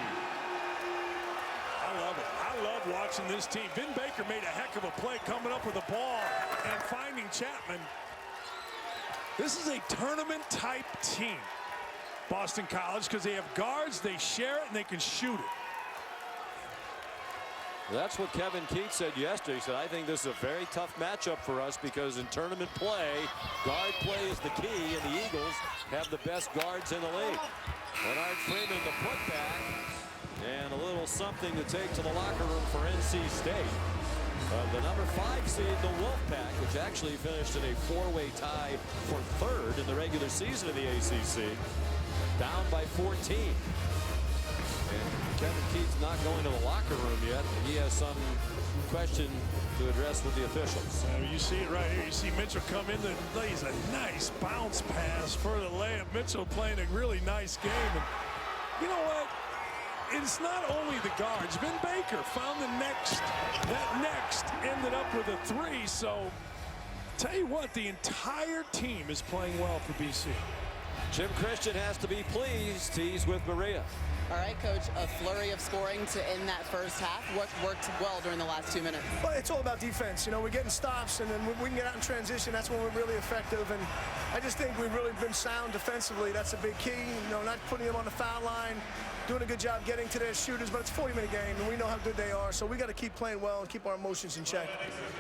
I love it. I love watching this team. Vin Baker made a heck of a play coming up with the ball and finding Chapman. This is a tournament-type team, Boston College, because they have guards, they share it, and they can shoot it. That's what Kevin Keats said yesterday. He said, I think this is a very tough matchup for us because in tournament play, guard play is the key, and the Eagles have the best guards in the league. Bernard Freeman, the putback, and a little something to take to the locker room for NC State. The number 5 seed, the Wolfpack, which actually finished in a 4-way tie for 3rd in the regular season of the ACC, down by 14. And Kevin Keats not going to the locker room yet. He has some question to address with the officials. You see it right here. You see Mitchell come in and lays a nice bounce pass for the layup. Mitchell playing a really nice game. And you know what? It's not only the guards. Vin Baker found the next. That next ended up with a 3. So tell you what, the entire team is playing well for BC. Jim Christian has to be pleased. He's with Maria. All right, Coach, a flurry of scoring to end that first half. What worked well during the last 2 minutes? Well, it's all about defense. You know, we're getting stops, and then when we can get out in transition, that's when we're really effective. And I just think we've really been sound defensively. That's a big key. You know, not putting them on the foul line, doing a good job getting to their shooters, but it's a 40-minute game, and we know how good they are. So we got to keep playing well and keep our emotions in check.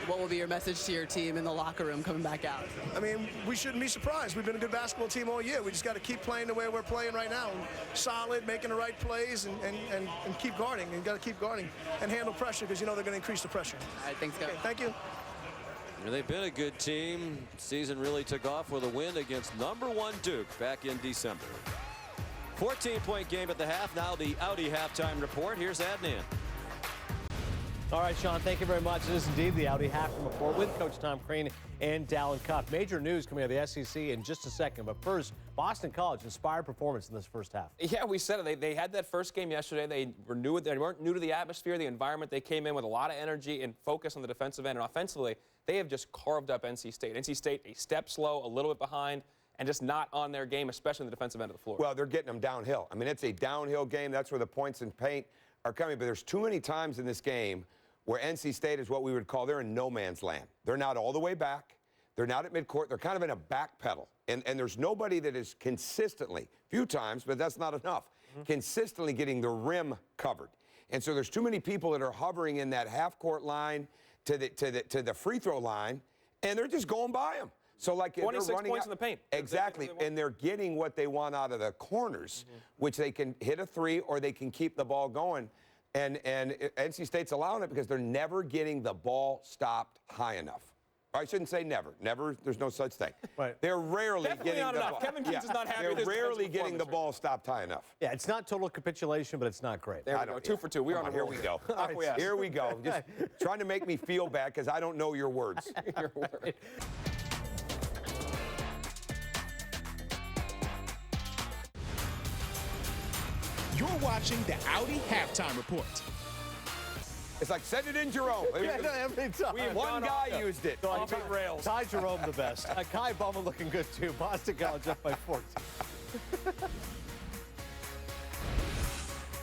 What will be your message to your team in the locker room coming back out? I mean, we shouldn't be surprised. We've been a good basketball team all year. We just got to keep playing the way we're playing right now. Solid, making the right plays, and keep guarding. And got to keep guarding and handle pressure because you know they're going to increase the pressure. All right, thanks, Coach. Okay, thank you. They've been a good team. Season really took off with a win against #1 Duke back in December. 14-point game at the half. Now the Audi halftime report. Here's Adnan. All right, Sean, thank you very much. It is indeed the Audi halftime report with Coach Tom Crean and Dallin Cuff. Major news coming out of the SEC in just a second. But first, Boston College inspired performance in this first half. Yeah, we said it. They had that first game yesterday. They weren't new to the atmosphere, the environment. They came in with a lot of energy and focus on the defensive end. And offensively, they have just carved up NC State. NC State a step slow, a little bit behind, and just not on their game, especially on the defensive end of the floor. Well, they're getting them downhill. I mean, it's a downhill game. That's where the points and paint are coming. But there's too many times in this game where NC State is what we would call they're in no man's land. They're not all the way back. They're not at midcourt. They're kind of in a back pedal. And there's nobody that is consistently, few times, but that's not enough, consistently getting the rim covered. And so there's too many people that are hovering in that half-court line to the free throw line, and they're just going by them. So like 26 they're running points in the paint. Exactly, and they're getting what they want out of the corners, which they can hit a 3 or they can keep the ball going. And NC State's allowing it because they're never getting the ball stopped high enough. I shouldn't say never. Never, there's no such thing. Right. They're rarely Definitely getting not the enough. ball. Kevin Keats is not happy with They're his rarely defensive getting the performance ball stopped high enough. Yeah, it's not total capitulation, but it's not great. There we go. 2 for 2. We're on a Here roll. we go. Acquiesce. Here we go. Just trying to make me feel bad because I don't know your words. Your word. You're watching the Audi Halftime Report. It's like, send it in, Jerome. Yeah, no, every time. One guy used it. So Off the rails. Ty Jerome the best. Kai Bowman looking good too. Boston College up by 14.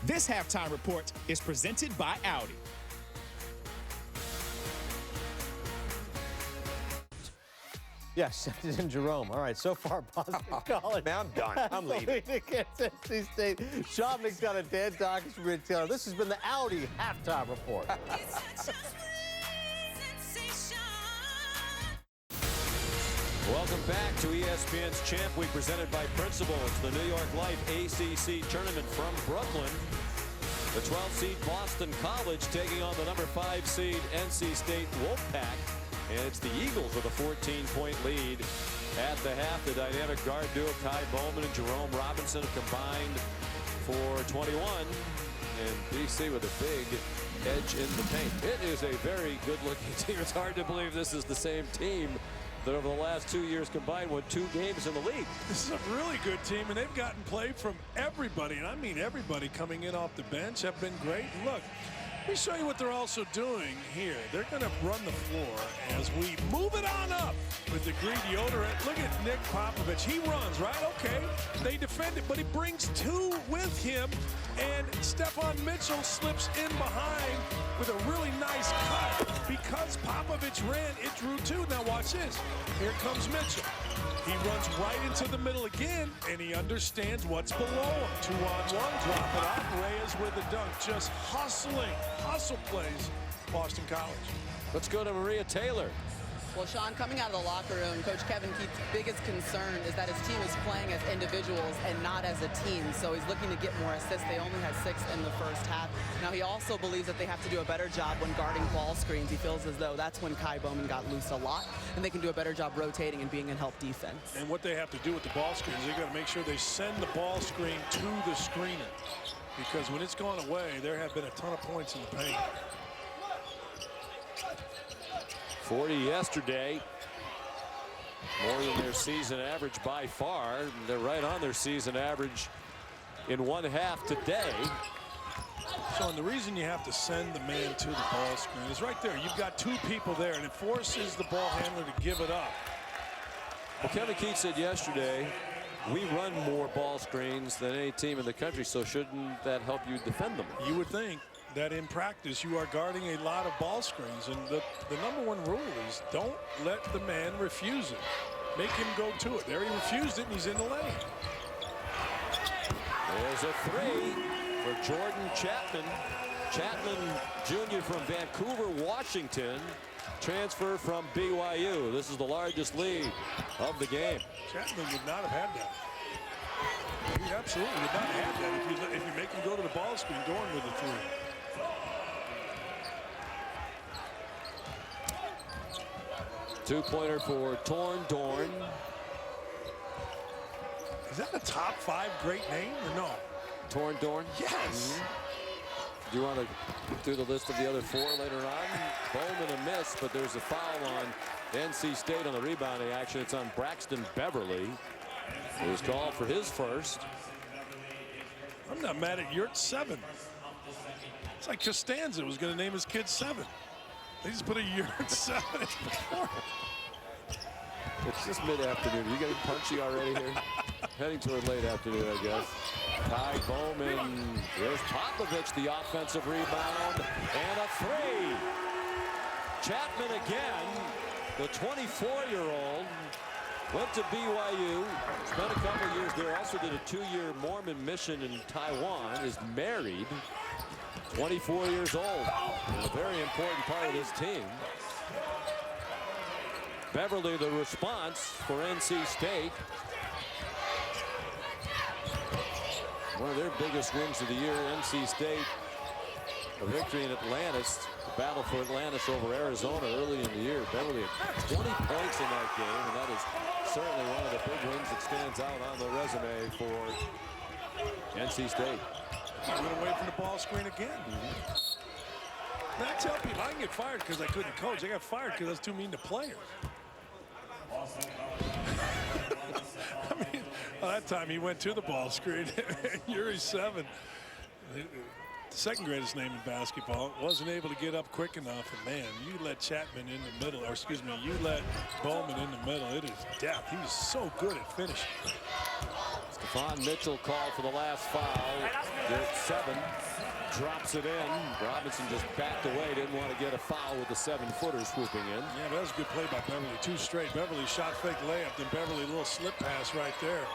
This halftime report is presented by Audi. Yes, it's in Jerome. All right, so far Boston College. Man, I'm done. I'm leaving. Against NC State. Sean McDonough, Dan Dawkins, Rick Taylor. This has been the Audi halftime report. Welcome back to ESPN's Champ Week presented by Principal. It's the New York Life ACC tournament from Brooklyn. The 12th seed Boston College taking on the number 5 seed NC State Wolfpack. And it's the Eagles with a 14-point lead At the half, the dynamic guard duo Kai Bowman and Jerome Robinson combined for 21. And BC with a big edge in the paint. It is a very good-looking team. It's hard to believe this is the same team that over the last 2 years combined won 2 games in the league. This is a really good team, and they've gotten play from everybody, and I mean everybody coming in off the bench have been great. And look, let me show you what they're also doing here. They're going to run the floor as we move it on up with the green deodorant. Look at Nick Popovich. He runs, right? Okay. They defend it, but he brings 2 with him. And Stephon Mitchell slips in behind with a really nice cut. Because Popovich ran, it drew 2. Now watch this. Here comes Mitchell. He runs right into the middle again, and he understands what's below him. 2-on-1, drop it off. Reyes with the dunk, just hustling. Hustle plays, Boston College. Let's go to Maria Taylor. Well, Sean, coming out of the locker room, Coach Kevin Keith's biggest concern is that his team is playing as individuals and not as a team. So he's looking to get more assists. They only had 6 in the first half. Now, he also believes that they have to do a better job when guarding ball screens. He feels as though that's when Kai Bowman got loose a lot, and they can do a better job rotating and being in help defense. And what they have to do with the ball screens, they got to make sure they send the ball screen to the screener. Because when it's gone away, there have been a ton of points in the paint. 40 yesterday, more than their season average by far. They're right on their season average in 1 half today. Sean, the reason you have to send the man to the ball screen is right there. You've got 2 people there, and it forces the ball handler to give it up. Well, Kevin Keith said yesterday, we run more ball screens than any team in the country, so shouldn't that help you defend them? You would think that in practice you are guarding a lot of ball screens, and the #1 rule is don't let the man refuse it. Make him go to it. There he refused it, and he's in the lane. There's a 3 for Jordan Chapman. Chapman Jr. from Vancouver, Washington, transfer from BYU. This is the largest lead of the game. Chapman would not have had that. He absolutely would not have had that if you make him go to the ball screen. Dorn with the 3. Two-pointer for Dorn. Is that a top 5 great name or no? Dorn? Yes. Do you want to do the list of the other 4 later on? Bowman a miss, but there's a foul on NC State on the rebounding action. It's on Braxton Beverly. It was called for his first. I'm not mad at Yurt 7. It's like Costanza was going to name his kid 7. They just put a Yurt 7 before. It's just mid-afternoon. You getting punchy already here? Heading toward late afternoon, I guess. Kai Bowman. There's Popovich, the offensive rebound, and a 3. Chapman again, the 24-year-old, went to BYU, spent a couple years there, also did a 2-year Mormon mission in Taiwan, is married, 24 years old, and a very important part of this team. Beverly, the response for NC State. One of their biggest wins of the year, NC State, a victory in Atlantis, the battle for Atlantis over Arizona early in the year. Beverly had 20 points in that game, and that is certainly one of the big wins that stands out on the resume for NC State. He went away from the ball screen again. And I tell people, I can get fired because I couldn't coach. I got fired because I was too mean to players. I mean, well, that time he went to the ball screen. Yuri 7, the second greatest name in basketball, wasn't able to get up quick enough. And man, you let Chapman in the middle, or excuse me, you let Bowman in the middle. It is death. He was so good at finishing. Stephon Mitchell called for the last foul. Yurt 7 drops it in. Robinson just backed away, didn't want to get a foul with the 7-footer swooping in. Yeah, that was a good play by Beverly. 2 straight. Beverly shot fake layup, then Beverly a little slip pass right there.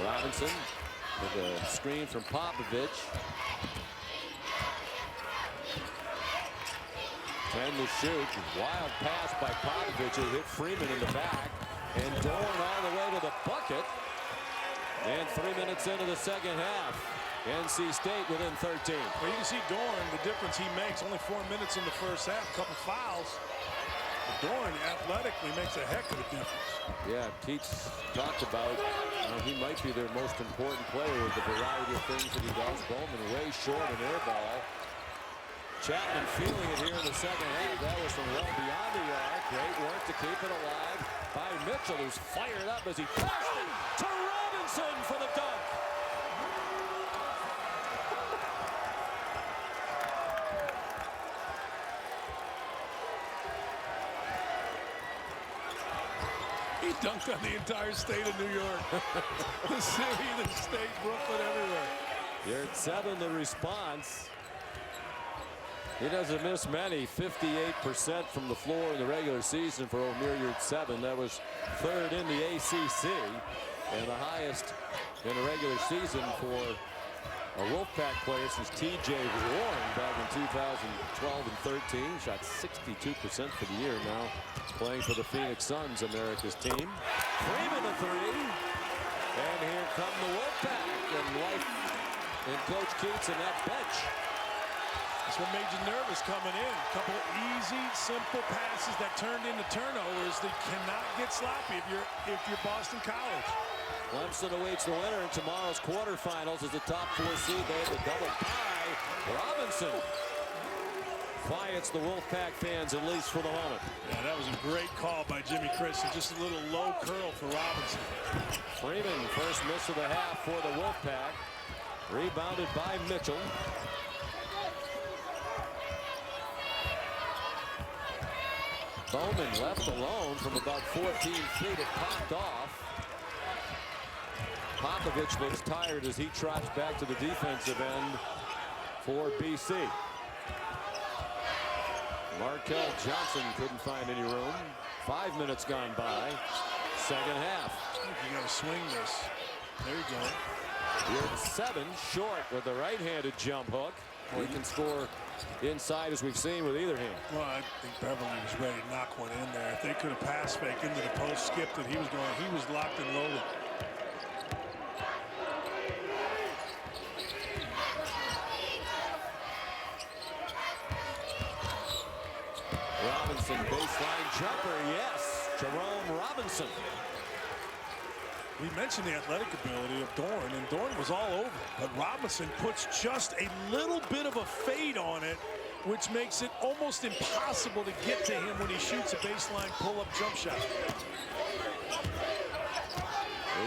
Robinson with a screen from Popovich. 10 to shoot. Wild pass by Popovich. It hit Freeman in the back. And Dorn all the way to the bucket. And 3 minutes into the second half. NC State within 13. Well, you can see Dorn, the difference he makes. Only 4 minutes in the first half, a couple fouls. But Dorn athletically makes a heck of a difference. Yeah, Keats talked about he might be their most important player with the variety of things that he does. Bowman way short an air ball. Chapman feeling it here in the second half. That was from well beyond the arc. Great work to keep it alive by Mitchell, who's fired up as he passed it to Robinson for the dunk. He dunked on the entire state of New York. The city, the state, Brooklyn, everywhere. Here at 7, the response. He doesn't miss many. 58% from the floor in the regular season for Omier Yurtseven. That was 3rd in the ACC and the highest in the regular season for a Wolfpack player since T.J. Warren back in 2012 and 13. Shot 62% for the year now. Playing for the Phoenix Suns, America's team. Freeman the 3. And here come the Wolfpack. And life and Coach Keats and that bench. That's what made you nervous coming in. A couple of easy, simple passes that turned into turnovers that cannot get sloppy if you're Boston College. Clemson awaits the winner in tomorrow's quarterfinals as the top 4 seed. They have the double tie. Robinson quiets the Wolfpack fans, at least for the moment. Yeah, that was a great call by Jimmy Christian. Just a little low curl for Robinson. Freeman, first miss of the half for the Wolfpack. Rebounded by Mitchell. Bowman left alone from about 14 feet. It popped off. Popovich looks tired as he trots back to the defensive end for BC. Markel Johnson couldn't find any room. 5 minutes gone by. Second half. You got to swing this. There you go. You're 7 short with the right-handed jump hook. He can score inside, as we've seen, with either hand. Well, I think Beverly was ready to knock one in there. If they could have pass faked into the post, skipped it, he was going. He was locked and loaded. Robinson, baseline jumper, yes. Jerome Robinson. We mentioned the athletic ability of Dorn, and Dorn was all over. But Robinson puts just a little bit of a fade on it, which makes it almost impossible to get to him when he shoots a baseline pull-up jump shot.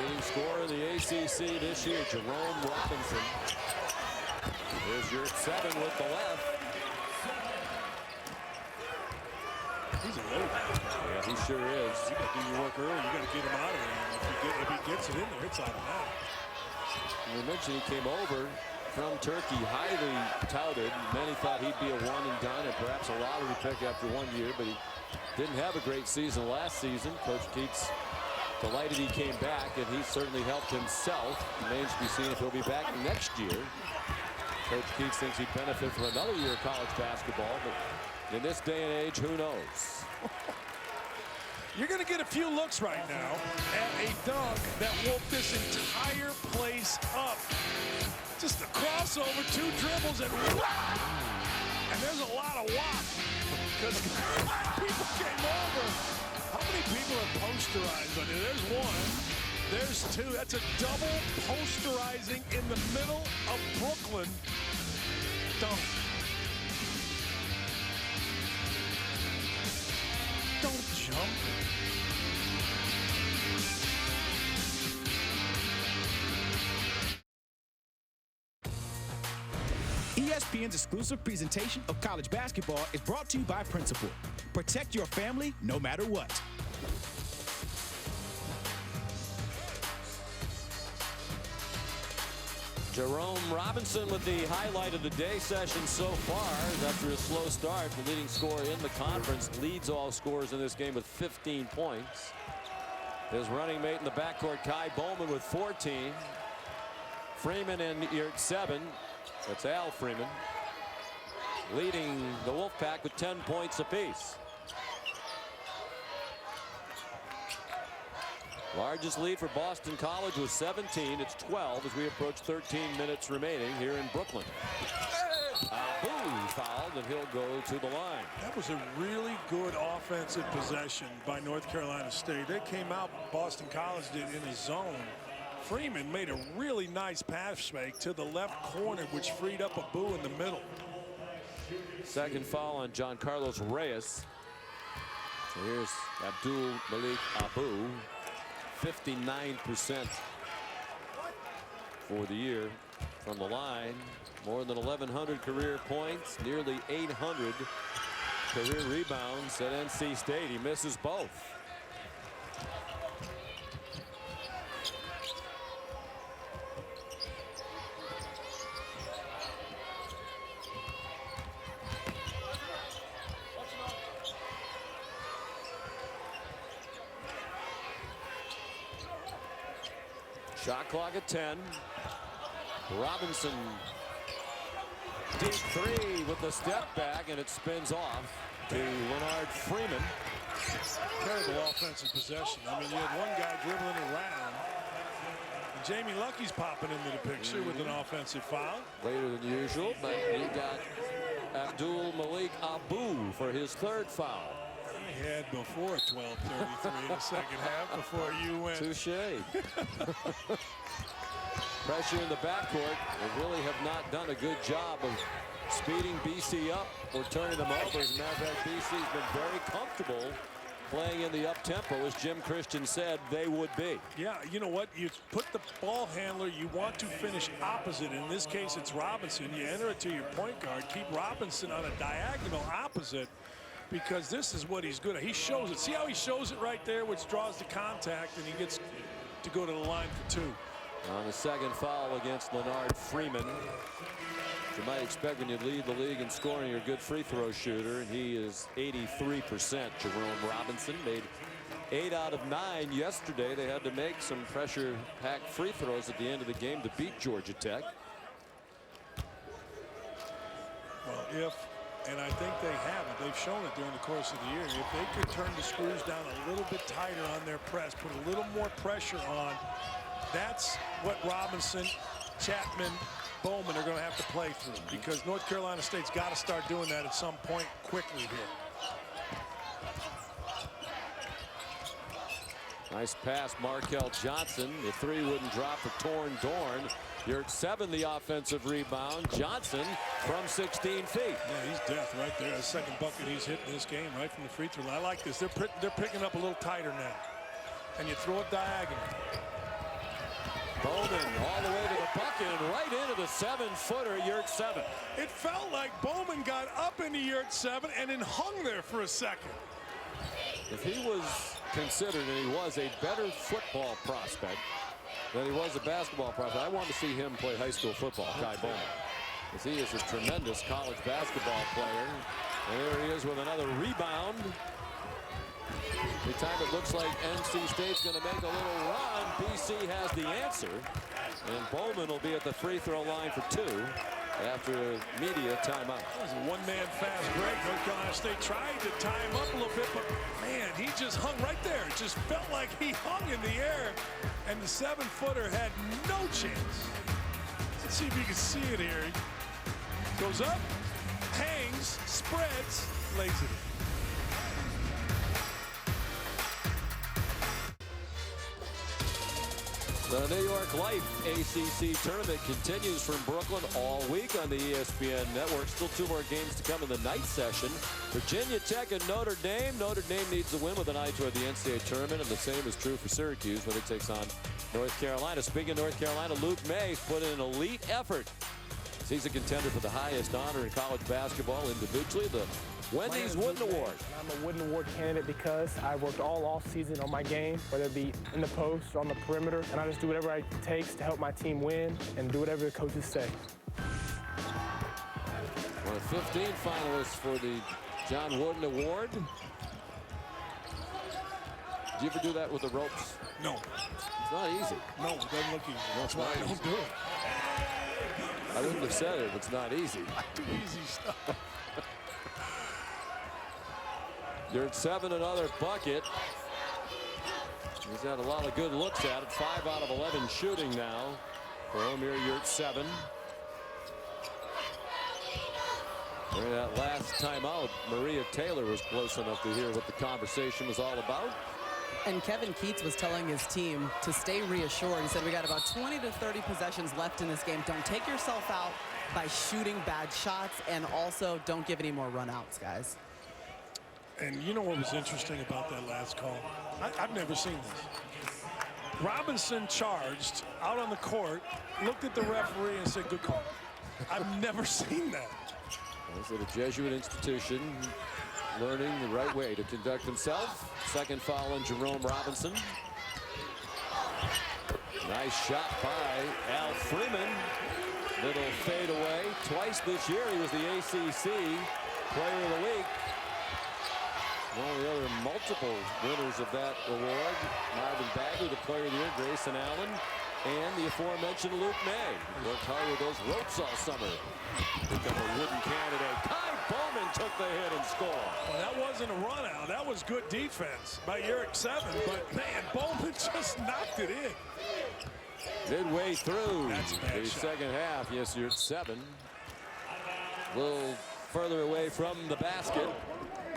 Leading scorer in the ACC this year, Jerome Robinson. Here's your 7 with the left. He's a load. Yeah, he sure is. You got to do your work early. You got to get him out of there. If he gets it in there, it's automatic. We mentioned he came over from Turkey, highly touted. Many thought he'd be a one and done, and perhaps a lottery pick after 1 year, but he didn't have a great season last season. Coach Keats delighted he came back, and he certainly helped himself. Remains to be seen if he'll be back next year. Coach Keats thinks he'd benefit from another year of college basketball, but in this day and age, who knows? You're going to get a few looks right now at a dunk that woke this entire place up. Just a crossover, 2 dribbles, and there's a lot of whop because people came over. How many people are posterized? But there's 1. There's 2. That's a double posterizing in the middle of Brooklyn. Dunk. Don't jump. ESPN's exclusive presentation of college basketball is brought to you by Principal. Protect your family no matter what. Jerome Robinson with the highlight of the day session so far. After a slow start, the leading scorer in the conference, leads all scorers in this game with 15 points. His running mate in the backcourt, Kai Bowman, with 14. Freeman and Yurtseven, that's Al Freeman, leading the Wolfpack with 10 points apiece. Largest lead for Boston College was 17. It's 12 as we approach 13 minutes remaining here in Brooklyn. Abu fouled, and he'll go to the line. That was a really good offensive possession by North Carolina State. They came out, Boston College did, in a zone. Freeman made a really nice pass fake to the left corner, which freed up Abu in the middle. Second foul on John Carlos Reyes. So here's Abdul Malik Abu. 59% for the year from the line. More than 1,100 career points, nearly 800 career rebounds at NC State. He misses both. Shot clock at 10. Robinson, deep three with the step back, and it spins off to Leonard Freeman. Terrible offensive possession. I mean, you had one guy dribbling around, and Jamie Lucky's popping into the picture with an offensive foul. Later than usual, but he got Abdul Malik Abu for his third foul. He had before 12:33 in the second half before you went. Touche. Pressure in the backcourt. They really have not done a good job of speeding BC up or turning them over. As a matter of fact, BC's been very comfortable playing in the up-tempo, as Jim Christian said they would be. Yeah, you know what? You put the ball handler, you want to finish opposite. In this case, it's Robinson. You enter it to your point guard. Keep Robinson on a diagonal opposite, because this is what he's good at. He shows it. See how he shows it right there, which draws the contact, and he gets to go to the line for two. On the second foul against Leonard Freeman. You might expect when you lead the league in scoring, you're a good free throw shooter, and he is 83%. Jerome Robinson made 8 out of 9 yesterday. They had to make some pressure-packed free throws at the end of the game to beat Georgia Tech. Well, and I think they have it. They've shown it during the course of the year. If they could turn the screws down a little bit tighter on their press, put a little more pressure on, that's what Robinson, Chapman, Bowman are going to have to play through, because North Carolina State's got to start doing that at some point quickly here. Nice pass, Markel Johnson. The three wouldn't drop for Torn Dorn. You're at 7, the offensive rebound. Johnson from 16 feet. Yeah, he's death right there. The second bucket he's hit in this game right from the free throw line. I like this. They're picking up a little tighter now. And you throw it diagonal. Bowman all the way to the bucket and right into the 7-footer, Yurt 7. It felt like Bowman got up into Yurt 7 and then hung there for a second. If he was considered, and he was, a better football prospect than he was a basketball prospect, I want to see him play high school football, Kai Bowman, because he is a tremendous college basketball player. And there he is with another rebound. Every time it looks like NC State's going to make a little run, BC has the answer. And Bowman will be at the free throw line for 2 after a media timeout. That was a one-man fast break. North Carolina State tried to tie him up a little bit, but man, he just hung right there. It just felt like he hung in the air, and the 7-footer had no chance. Let's see if you can see it here. He goes up, hangs, spreads, lays it in. The New York Life ACC tournament continues from Brooklyn all week on the ESPN Network. Still 2 more games to come in the night session. Virginia Tech and Notre Dame. Notre Dame needs a win with an eye toward the NCAA tournament, and the same is true for Syracuse when it takes on North Carolina. Speaking of North Carolina, Luke May put in an elite effort. He's a contender for the highest honor in college basketball individually, the Wendy's Wooden Award. I'm a Wooden Award candidate because I worked all off season on my game, whether it be in the post or on the perimeter, and I just do whatever it takes to help my team win and do whatever the coaches say. One of 15 finalists for the John Wooden Award. Did you ever do that with the ropes? No. It's not easy. No, it doesn't look easy. That's why I don't do it. I wouldn't have said it if it's not easy. I do easy stuff. You're at 7, another bucket. He's had a lot of good looks at it. 5 out of 11 shooting now for Omer Yurtseven. During that last timeout, Maria Taylor was close enough to hear what the conversation was all about. And Kevin Keats was telling his team to stay reassured. He said, we got about 20 to 30 possessions left in this game. Don't take yourself out by shooting bad shots, and also don't give any more runouts, guys. And you know what was interesting about that last call? I've never seen this. Robinson charged out on the court, looked at the referee and said, good call. I've never seen that. He's at a Jesuit institution, learning the right way to conduct himself. Second foul on Jerome Robinson. Nice shot by Al Freeman. Little fade away. Twice this year he was the ACC Player of the Week. One of the other multiple winners of that award, Marvin Bagley, the Player of the Year, Grayson Allen, and the aforementioned Luke May. Worked hard with those ropes all summer. Become a wooden candidate. Kai Bowman took the hit and scored. Well, that wasn't a run out. That was good defense by Yurtseven. But, man, Bowman just knocked it in. Midway through the shot. second half, yes, Yurtseven. A little further away from the basket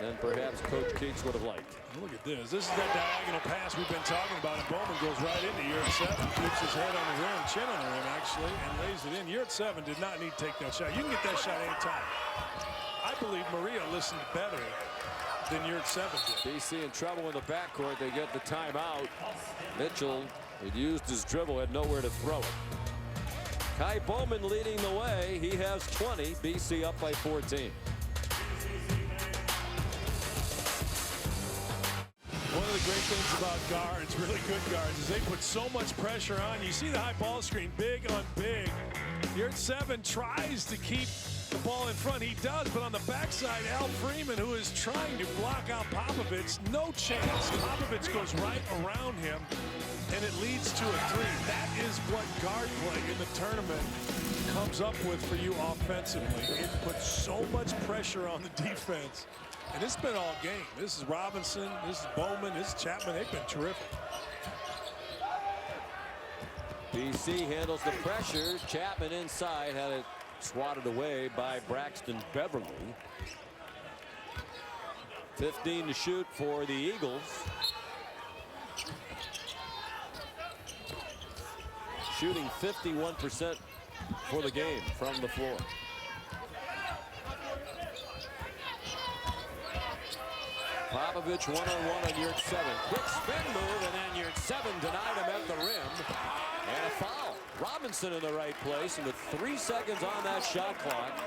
than perhaps Coach Keats would have liked. Look at this. This is that diagonal pass we've been talking about, and Bowman goes right into Yurtseven. Keeps his head on the rim, chin on the rim, actually, and lays it in. Yurtseven did not need to take that shot. You can get that shot anytime. I believe Maria listened better than Yurtseven did. BC in trouble in the backcourt. They get the timeout. Mitchell had used his dribble, had nowhere to throw it. Kai Bowman leading the way. He has 20. BC up by 14. One of the great things about guards, really good guards, is they put so much pressure on. You see the high ball screen, big on big. Yurtseven tries to keep the ball in front. He does, but on the backside, Al Freeman, who is trying to block out Popovich, no chance. Popovich goes right around him, and it leads to a three. That is what guard play in the tournament comes up with for you offensively. It puts so much pressure on the defense. And it's been all game. This is Robinson, this is Bowman, this is Chapman. They've been terrific. BC handles the pressure. Chapman inside had it swatted away by Braxton Beverly. 15 to shoot for the Eagles. Shooting 51% for the game from the floor. Popovich one-on-one on Yurtseven. Quick spin move, and then Yurtseven denied him at the rim. And a foul. Robinson in the right place, and with 3 seconds on that shot clock,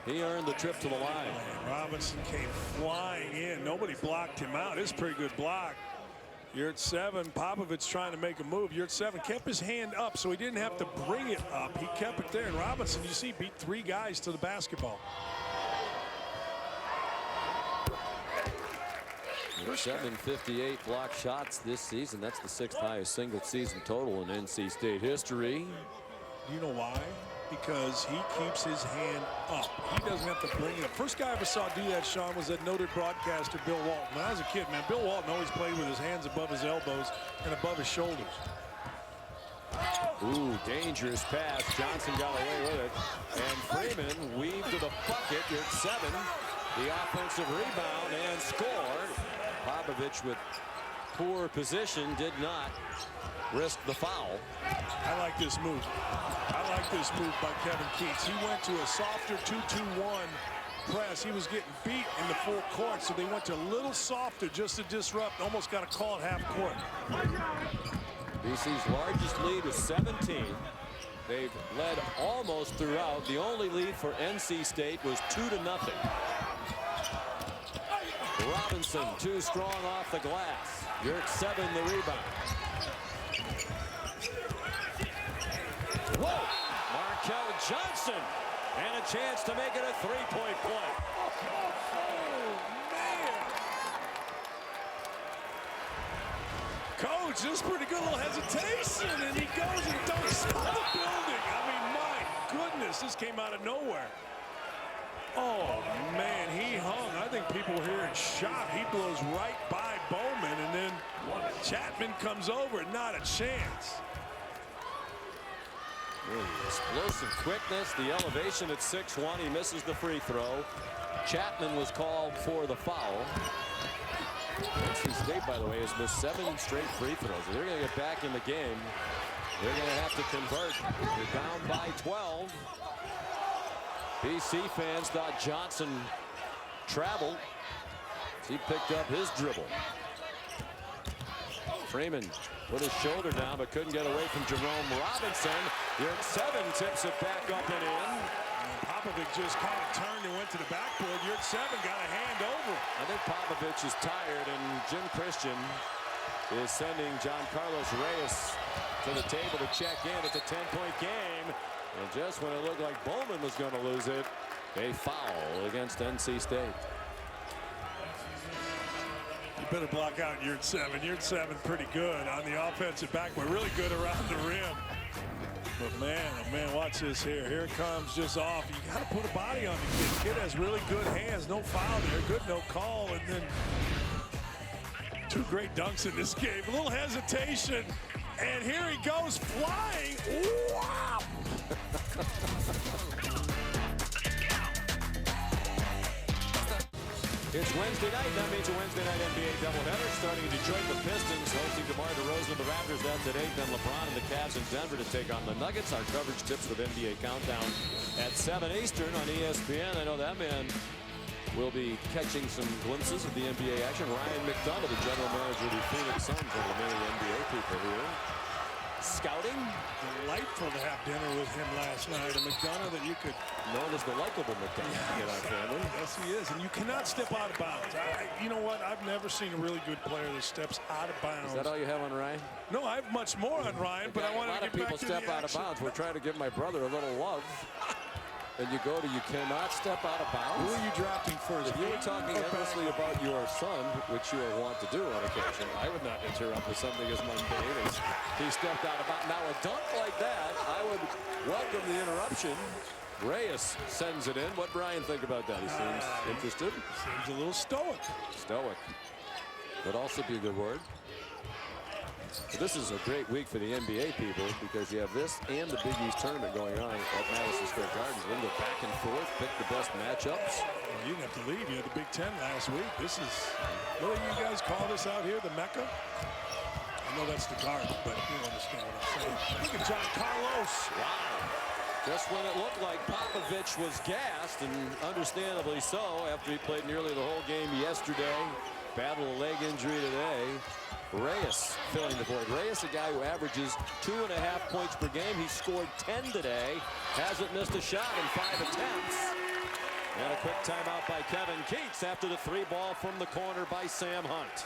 he earned the trip to the line. Robinson came flying in. Nobody blocked him out. It's a pretty good block. Yurtseven, Popovich trying to make a move. Yurtseven kept his hand up, so he didn't have to bring it up. He kept it there. And Robinson, you see, beat 3 guys to the basketball. 758 block shots this season. That's the 6th highest single season total in NC State history. You know why? Because he keeps his hand up. He doesn't have to bring it up. First guy I ever saw do that, Sean, was that noted broadcaster Bill Walton. When I was a kid, man, Bill Walton always played with his hands above his elbows and above his shoulders. Ooh, dangerous pass. Johnson got away with it. And Freeman weaved to the bucket. Yurtseven, the offensive rebound and score. Popovich with poor position did not risk the foul. I like this move. I like this move by Kevin Keats. He went to a softer 2-2-1 press. He was getting beat in the full court, so they went to a little softer just to disrupt. Almost got a call at half court. BC's largest lead is 17. They've led almost throughout. The only lead for NC State was 2-0. Robinson, too strong off the glass. Yurtseven the rebound. Whoa! Markel Johnson, and a chance to make it a three-point play. Oh, man. Coach, this is pretty good little hesitation, and he goes and dunks on the building. I mean, my goodness, this came out of nowhere. Oh, man, he hung. I think people were here in shock. He blows right by Bowman. Bowman, and then Chapman comes over. Not a chance. Explosive quickness, the elevation at 6'1". He misses the free throw. Chapman was called for the foul. NC State, by the way, has missed 7 straight free throws. They're going to get back in the game. They're going to have to convert. They're down by 12. BC fans thought Johnson traveled. He picked up his dribble. Freeman put his shoulder down but couldn't get away from Jerome Robinson. Yurt 7 tips it back up and in. Popovic just kind of turned and went to the backboard. Yurt 7 got a hand over. I think Popovic is tired, and Jim Christian is sending John Carlos Reyes to the table to check in. It's a 10-point game. And just when it looked like Bowman was going to lose it, a foul against NC State. You better block out Yurt 7. Yurt 7 pretty good on the offensive backboard. Really good around the rim. But man, oh man, watch this here. Here it comes just off. You got to put a body on the kid. Kid has really good hands. No foul there. Good no call. And then 2 great dunks in this game. A little hesitation. And here he goes flying. Wow! It's Wednesday night. That means a Wednesday night NBA doubleheader. Starting in Detroit, the Pistons hosting DeMar DeRozan and the Raptors. That's at 8. Then LeBron and the Cavs in Denver to take on the Nuggets. Our coverage tips with NBA Countdown at 7 Eastern on ESPN. I know that man will be catching some glimpses of the NBA action. Ryan McDonough, the general manager of the Phoenix Suns, one of the many NBA people here. Scouting. Delightful to have dinner with him last night. A McDonough that you could... Known as the likable McDonough in our family. Yes, he is. And you cannot step out of bounds. You know what? I've never seen a really good player that steps out of bounds. Is that all you have on Ryan? No, I have much more on Ryan, but I want to get back to the A lot of people step out of bounds. We're trying to give my brother a little love. And you go to, you cannot step out of bounds. Who are you drafting first? If you were talking endlessly about your son, which you are wont to do on occasion, I would not interrupt with something as mundane as he stepped out of bounds. Now, a dunk like that, I would welcome the interruption. Reyes sends it in. What Brian think about that? He seems interested. Seems a little stoic. Stoic. Would also be a good word. But this is a great week for the NBA people because you have this and the Big East tournament going on at Madison Square Garden. We're going to go back and forth, pick the best matchups. Well, you didn't have to leave. You had the Big Ten last week. This is, what do you guys call this out here, the Mecca? I know that's the Garden, but you understand what I'm saying. Look at John Carlos. Wow. Just when it looked like Popovic was gassed, and understandably so, after he played nearly the whole game yesterday, battled a leg injury today. Reyes filling the void. Reyes, a guy who averages 2.5 points per game. He scored 10 today. Hasn't missed a shot in 5 attempts. And a quick timeout by Kevin Keats after the 3 ball from the corner by Sam Hunt.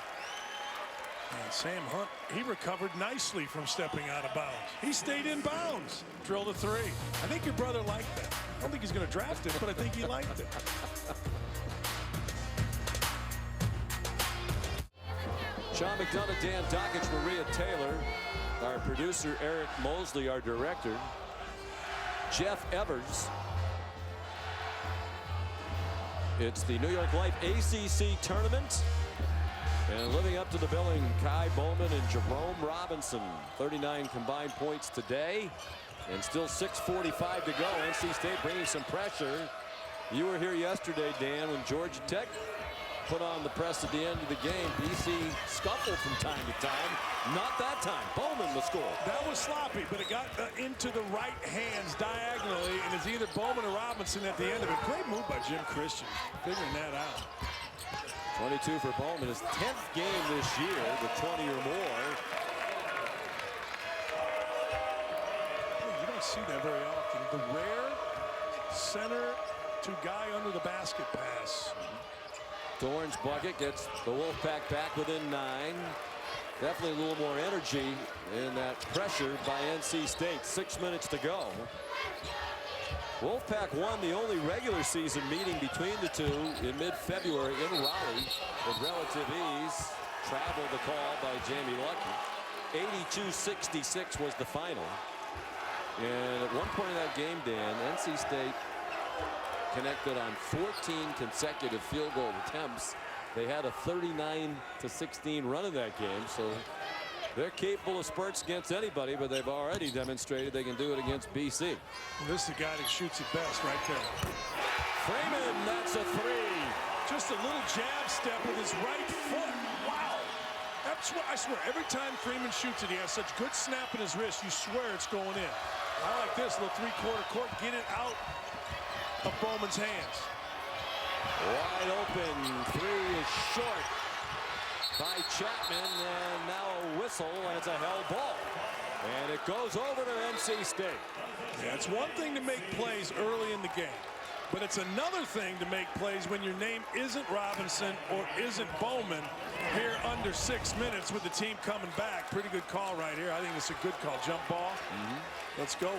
And Sam Hunt, he recovered nicely from stepping out of bounds. He stayed in bounds. Drilled a 3. I think your brother liked that. I don't think he's going to draft it, but I think he liked it. Sean McDonough, Dan Dockich, Maria Taylor, our producer Eric Mosley, our director, Jeff Evers. It's the New York Life ACC tournament. And living up to the billing, Kai Bowman and Jerome Robinson. 39 combined points today. And still 6:45 to go. NC State bringing some pressure. You were here yesterday, Dan, when Georgia Tech put on the press at the end of the game. BC scuffled from time to time. Not that time. Bowman the score. That was sloppy, but it got into the right hands diagonally, and it's either Bowman or Robinson at the end of it. Great move by Jim Christian, figuring that out. 22 for Bowman, his 10th game this year with 20 or more. You don't see that very often. The rare center to guy under the basket pass. Dorn's bucket gets the Wolfpack back within 9. Definitely a little more energy in that pressure by NC State. 6 minutes to go. Wolfpack won the only regular season meeting between the two in mid-February in Raleigh with relative ease. Travel the call by Jamie Lucky. 82-66 was the final. And at one point in that game, Dan, NC State connected on 14 consecutive field goal attempts They had a 39-16 run in that game, so they're capable of spurts against anybody, but they've already demonstrated they can do it against BC. This is the guy that shoots it best right there. Freeman, that's a three. Just a little jab step with his right foot. Wow. That's what I swear, every time Freeman shoots it, he has such good snap in his wrist, you swear it's going in. I like this little three-quarter court, get it out of Bowman's hands. Wide open, three is short by Chapman, and now a whistle, and it's a held ball. And it goes over to NC State. Yeah, it's one thing to make plays early in the game, but it's another thing to make plays when your name isn't Robinson or isn't Bowman here under 6 minutes with the team coming back. Pretty good call right here. I think it's a good call. Jump ball. Let's go.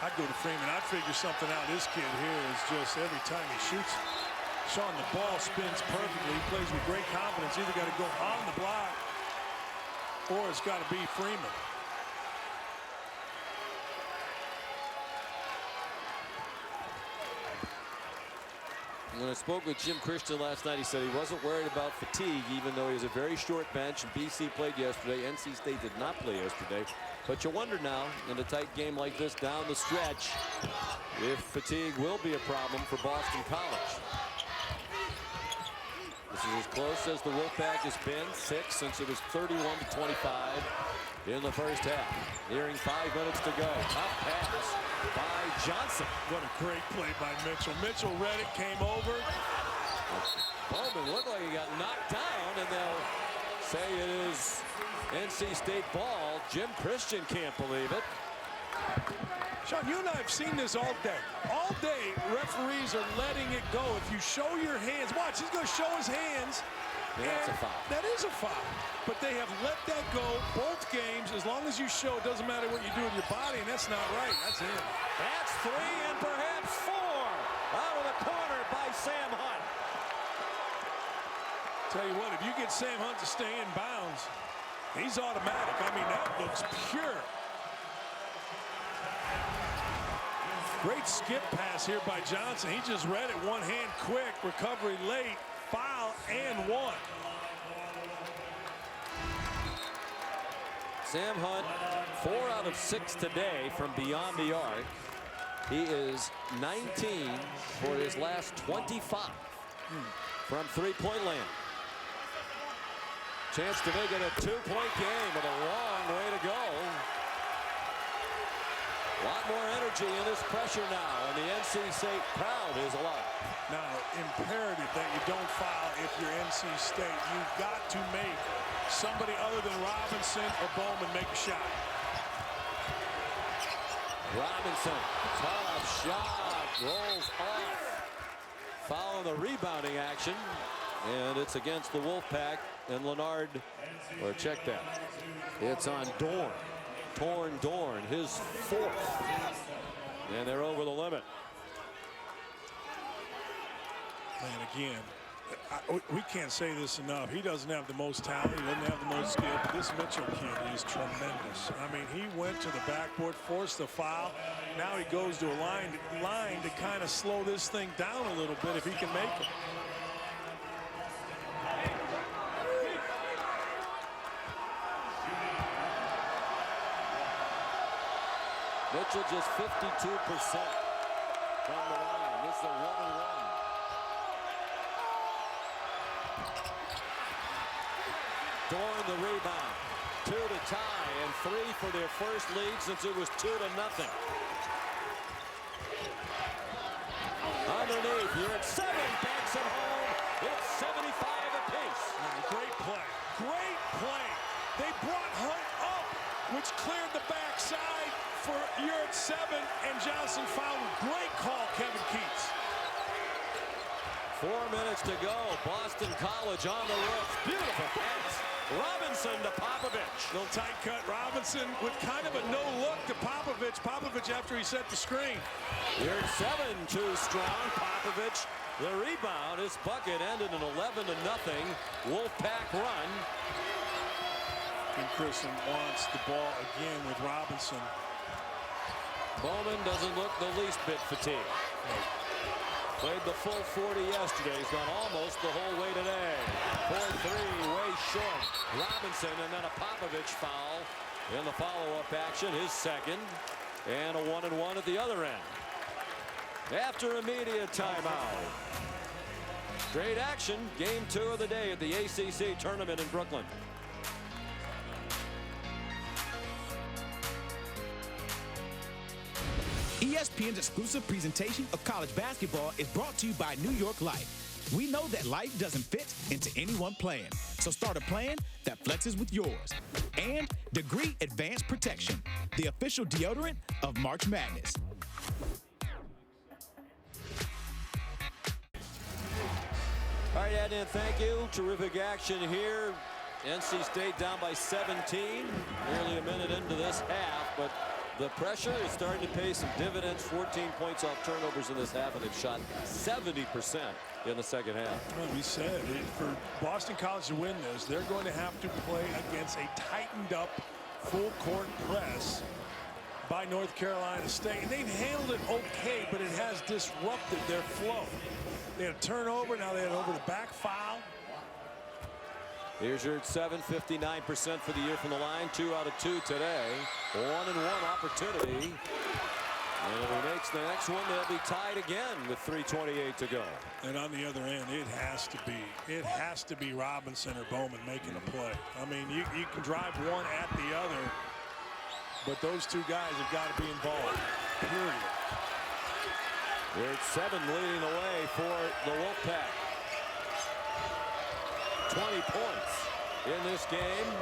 I'd go to Freeman. I'd figure something out. This kid here is just every time he shoots, Sean, the ball spins perfectly. He plays with great confidence. Either got to go on the block or it's got to be Freeman. When I spoke with Jim Christian last night, he said he wasn't worried about fatigue, even though he has a very short bench. And BC played yesterday. NC State did not play yesterday. But you wonder now, in a tight game like this down the stretch, if fatigue will be a problem for Boston College. This is as close as the Wolfpack has been, 6 since it was 31-25 in the first half. Nearing 5 minutes to go. Top pass by Johnson. What a great play by Mitchell. Mitchell read it, came over. Bowman looked like he got knocked down, and they'll say it is NC State ball. Jim Christian can't believe it. Sean, you and I have seen this all day. All day, referees are letting it go. If you show your hands, watch, he's going to show his hands. That's a foul. That is a foul. But they have let that go both games. As long as you show, it doesn't matter what you do with your body, and that's not right. That's it. That's 3 and perhaps 4. Out of the corner by Sam Hunt. Tell you what, if you get Sam Hunt to stay in bounds, he's automatic. I mean, that looks pure. Great skip pass here by Johnson. He just read it one hand quick, recovery late, foul and 1. Sam Hunt, 4 out of 6 today from beyond the arc. He is 19 for his last 25 from three-point land. Chance to make it a 2-point game with a long way to go. A lot more energy in this pressure now, and the NC State crowd is alive. Now, imperative that you don't foul if you're NC State. You've got to make somebody other than Robinson or Bowman make a shot. Robinson, tough shot, rolls off. Following the rebounding action, and it's against the Wolfpack, and Leonard, or check that. It's on Dorn. Dorn, his 4th. And they're over the limit. And again, we can't say this enough. He doesn't have the most talent. He doesn't have the most skill. But this Mitchell kid is tremendous. I mean, he went to the backboard, forced the foul. Now he goes to a line to kind of slow this thing down a little bit if he can make it. Mitchell just 52% from the line. This is a 1-and-1. Dorn the rebound. 2 to tie and 3 for their first lead since it was 2-0. Underneath, you're at 7. Backs at home. It's 75 apiece. Great play. Great play. They brought Hunt up, which cleared the backside for you're at 7, and Johnson fouled. Great call, Kevin Keats. 4 minutes to go. Boston College on the ropes. Beautiful pass. Robinson to Popovich. Little tight cut. Robinson with kind of a no look to Popovich. Popovich after he set the screen. You're at 7, too strong. Popovich. The rebound. His bucket ended in 11-0 Wolfpack run. And Christian wants the ball again with Robinson. Bowman doesn't look the least bit fatigued. Played the full 40 yesterday. He's gone almost the whole way today. 4-3, way short. Robinson, and then a Popovich foul in the follow-up action, his second, and a 1-and-1 at the other end. After a media timeout. Great action. Game 2 of the day at the ACC tournament in Brooklyn. ESPN's exclusive presentation of college basketball is brought to you by New York Life. We know that life doesn't fit into any one plan, so start a plan that flexes with yours. And Degree Advanced Protection, the official deodorant of March Madness. All right, Adnan, thank you. Terrific action here. NC State down by 17, nearly a minute into this half, but the pressure is starting to pay some dividends. 14 points off turnovers in this half, and they've shot 70% in the second half. Well, we said for Boston College to win this, they're going to have to play against a tightened up full court press by North Carolina State. And they've handled it okay, but it has disrupted their flow. They had a turnover, now they had over the back foul. Here's your 7, 59% for the year from the line. 2 out of 2 today. 1-and-1 opportunity. And if he makes the next one, they'll be tied again with 3:28 to go. And on the other end, it has to be Robinson or Bowman making a play. I mean, you can drive one at the other, but those two guys have got to be involved, period. There's 7 leading the way for the Wolfpack. 20 points in this game.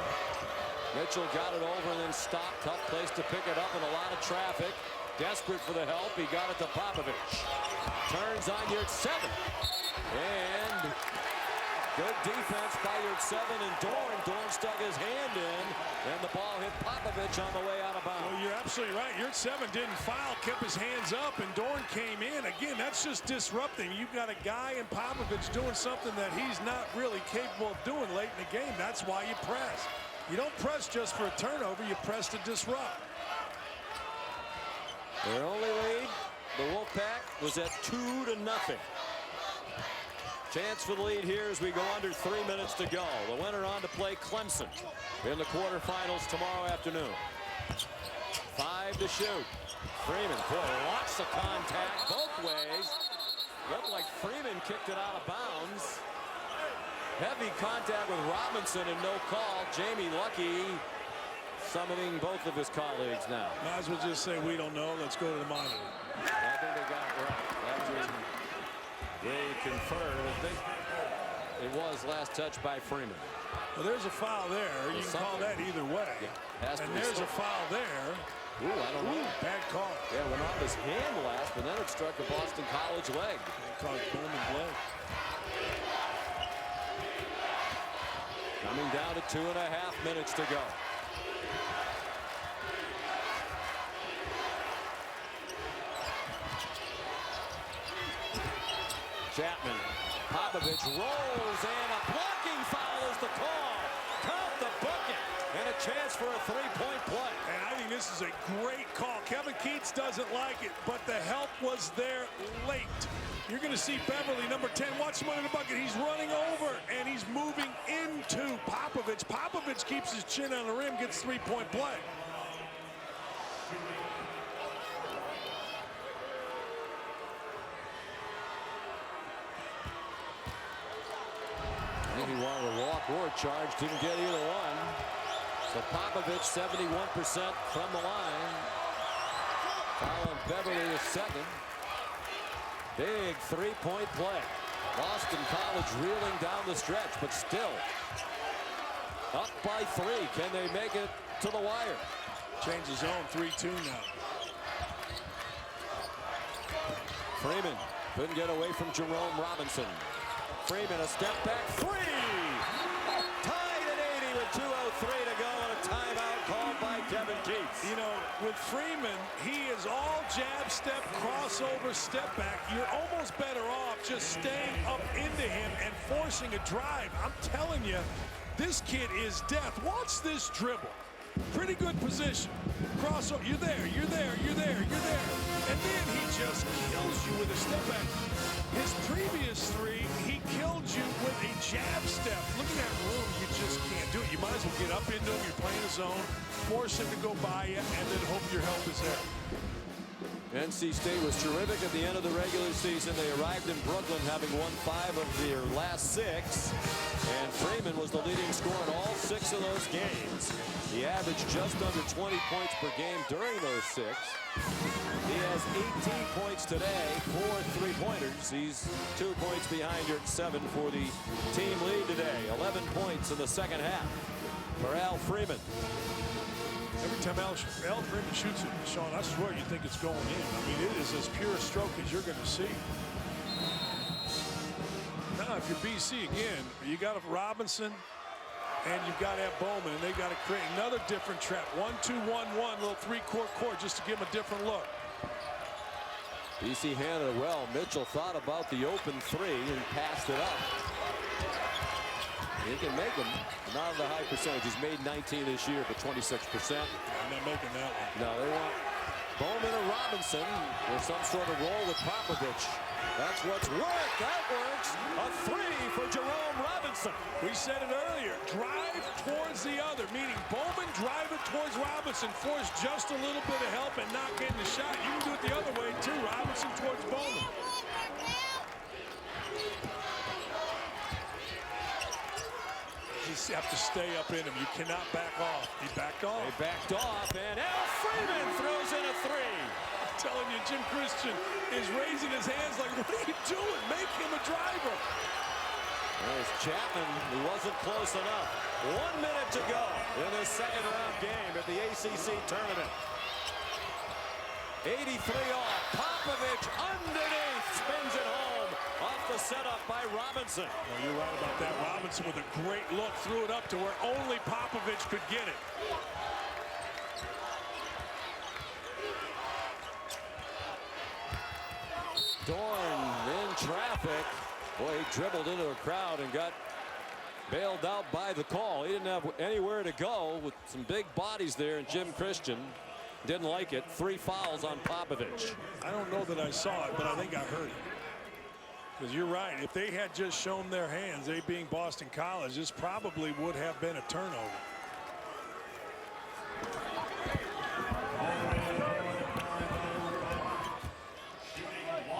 Mitchell got it over and then stopped. Tough place to pick it up and a lot of traffic. Desperate for the help. He got it to Popovich. Turns on Yurt 7. And good defense by Yurt 7 and Dorn. Dorn stuck his hand in, and the ball hit Popovich on the way out of bounds. Well, you're absolutely right. Yurt 7 didn't foul, kept his hands up, and Dorn came in. Again, that's just disrupting. You've got a guy in Popovich doing something that he's not really capable of doing late in the game. That's why you press. You don't press just for a turnover. You press to disrupt. Their only lead, the Wolfpack, was at 2-0. Chance for the lead here as we go under 3 minutes to go. The winner on to play Clemson in the quarterfinals tomorrow afternoon. 5 to shoot. Freeman, boy, lots of contact both ways. Looked like Freeman kicked it out of bounds. Heavy contact with Robinson and no call. Jamie Lucky summoning both of his colleagues now. Might as well just say we don't know. Let's go to the monitor. I think they got it right. After they conferred, I think it was last touch by Freeman. Well, there's a foul there. You can call that either way. Yeah, and there's a foul there. Ooh, I don't know. Bad call. Yeah, it went off his hand last, but then it struck the Boston College leg. They called it Bowman's leg. Coming down to 2.5 minutes to go. Chapman, Popovich rolls, and a blocking foul is the call. Count the bucket, and a chance for a 3-point play. And I think this is a great call. Kevin Keats doesn't like it, but the help was there late. You're going to see Beverly, number 10, watch him under the bucket. He's running over, and he's moving into Popovich. Popovich keeps his chin on the rim, gets 3-point play. He wanted to walk or charge, didn't get either one. So Popovich 71% from the line. Colin Beverly is second. Big 3-point play. Boston College reeling down the stretch, but still up by 3. Can they make it to the wire? Change the zone, 3-2 now. Freeman couldn't get away from Jerome Robinson. Freeman, a step back three. Tied at 80 with 2:03 to go, and a timeout called by Kevin Keats. You know, with Freeman, he is all jab, step, crossover, step back. You're almost better off just staying up into him and forcing a drive. I'm telling you, this kid is death. Watch this dribble. Pretty good position. Crossover, you're there, you're there, you're there, you're there. And then he just kills you with a step back. His previous three, he killed you with a jab step. Look at that room, you just can't do it. You might as well get up into him, you're playing his zone, force him to go by you, and then hope your help is there. NC State was terrific at the end of the regular season. They arrived in Brooklyn having won 5 of their last 6. And Freeman was the leading scorer in all 6 of those games. He averaged just under 20 points per game during those 6. He has 18 points today, 4 3-pointers. He's 2 points behind your 7 for the team lead today. 11 points in the second half for Al Freeman. Every time Al Freeman shoots it, Sean, I swear you think it's going in. I mean, it is as pure a stroke as you're going to see. Now, if you're BC again, you got Robinson and you've got Ed Bowman, and they got to create another different trap. 1-2-1-1, little 3-court court just to give him a different look. BC handled it well. Mitchell thought about the open 3 and passed it up. He can make them, not at a high percentage. He's made 19 this year, but 26%. I'm not making that one. No, they want Bowman or Robinson with some sort of roll with Popovich. That's what's worked. That works. A 3 for Jerome Robinson. We said it earlier. Drive towards the other, meaning Bowman drive it towards Robinson, force just a little bit of help and not getting the shot. You can do it the other way too. Robinson towards Bowman. You have to stay up in him. You cannot back off. He backed off. They backed off, and Al Freeman throws in a 3. I'm telling you, Jim Christian is raising his hands like, what are you doing? Make him a driver. There's Chapman, who wasn't close enough. 1 minute to go in this second-round game at the ACC tournament. 83 off. Popovich underneath, spins it home. Off the setup by Robinson. Well, you're right about that. Robinson with a great look threw it up to where only Popovich could get it. Dorn in traffic. Boy, he dribbled into a crowd and got bailed out by the call. He didn't have anywhere to go with some big bodies there, and Jim Christian didn't like it. 3 fouls on Popovich. I don't know that I saw it, but I think I heard it. Because you're right. If they had just shown their hands, they being Boston College, this probably would have been a turnover.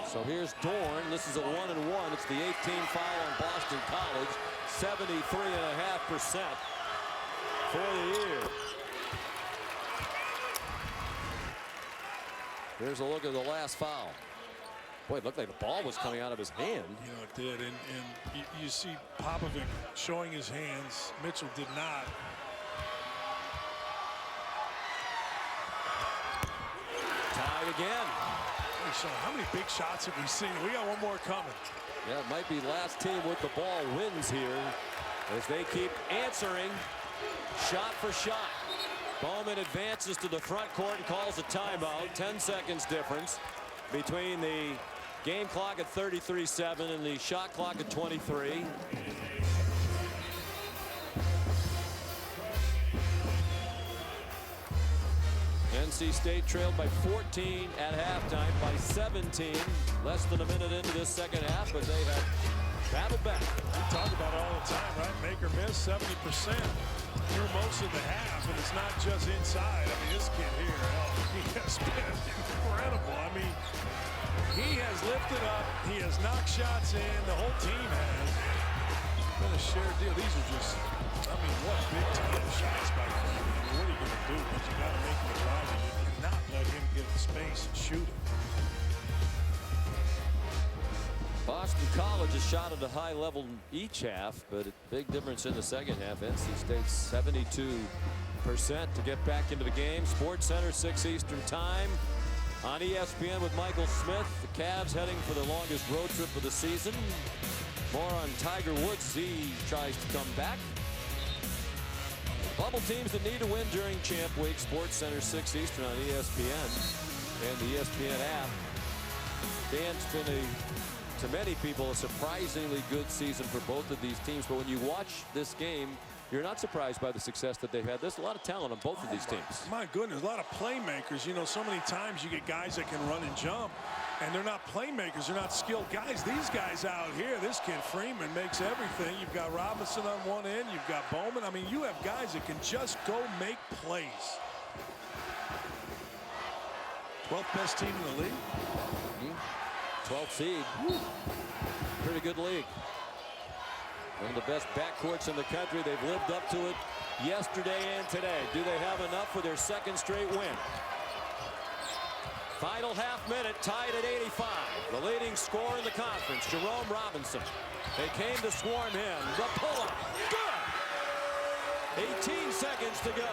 So here's Dorn. This is a 1-and-1. It's the 18th foul on Boston College. 73.5% for the year. Here's a look at the last foul. Boy, it looked like the ball was coming out of his hand. You know, it did. And you see Popovich showing his hands. Mitchell did not. Tied again. Hey, Sean, how many big shots have we seen? We got one more coming. Yeah, it might be last team with the ball wins here as they keep answering shot for shot. Bowman advances to the front court and calls a timeout. 10 seconds difference between the game clock at 33-7 and the shot clock at 23. NC State trailed by 14 at halftime, by 17, less than a minute into this second half, but they have battled back. We talk about it all the time, right? Make or miss, 70% through most of the half, and it's not just inside. I mean, this kid here, he has been incredible. I mean, he has lifted up, he has knocked shots in, the whole team has. It's been a shared deal. These are just, I mean, what big-time shots by Freeman. I mean, what are you going to do? But you got to make him a driver. You cannot let him get the space and shoot it. Boston College has shot at a high level each half, but a big difference in the second half. NC State's 72% to get back into the game. Sports Center, 6 Eastern time. On ESPN with Michael Smith. The Cavs heading for the longest road trip of the season. More on Tiger Woods. He tries to come back. Bubble teams that need to win during Champ Week. Sports Center, 6 Eastern on ESPN and the ESPN app. Dan's been to many people, a surprisingly good season for both of these teams. But when you watch this game, you're not surprised by the success that they've had. There's a lot of talent on both of these teams. My goodness, a lot of playmakers. You know, so many times you get guys that can run and jump, and they're not playmakers. They're not skilled guys. These guys out here, this kid Freeman makes everything. You've got Robinson on one end. You've got Bowman. I mean, you have guys that can just go make plays. 12th best team in the league. 12th seed. Pretty good league. One of the best backcourts in the country. They've lived up to it yesterday and today. Do they have enough for their second straight win? Final half minute, tied at 85. The leading scorer in the conference, Jerome Robinson. They came to swarm him. The pull-up, good! 18 seconds to go.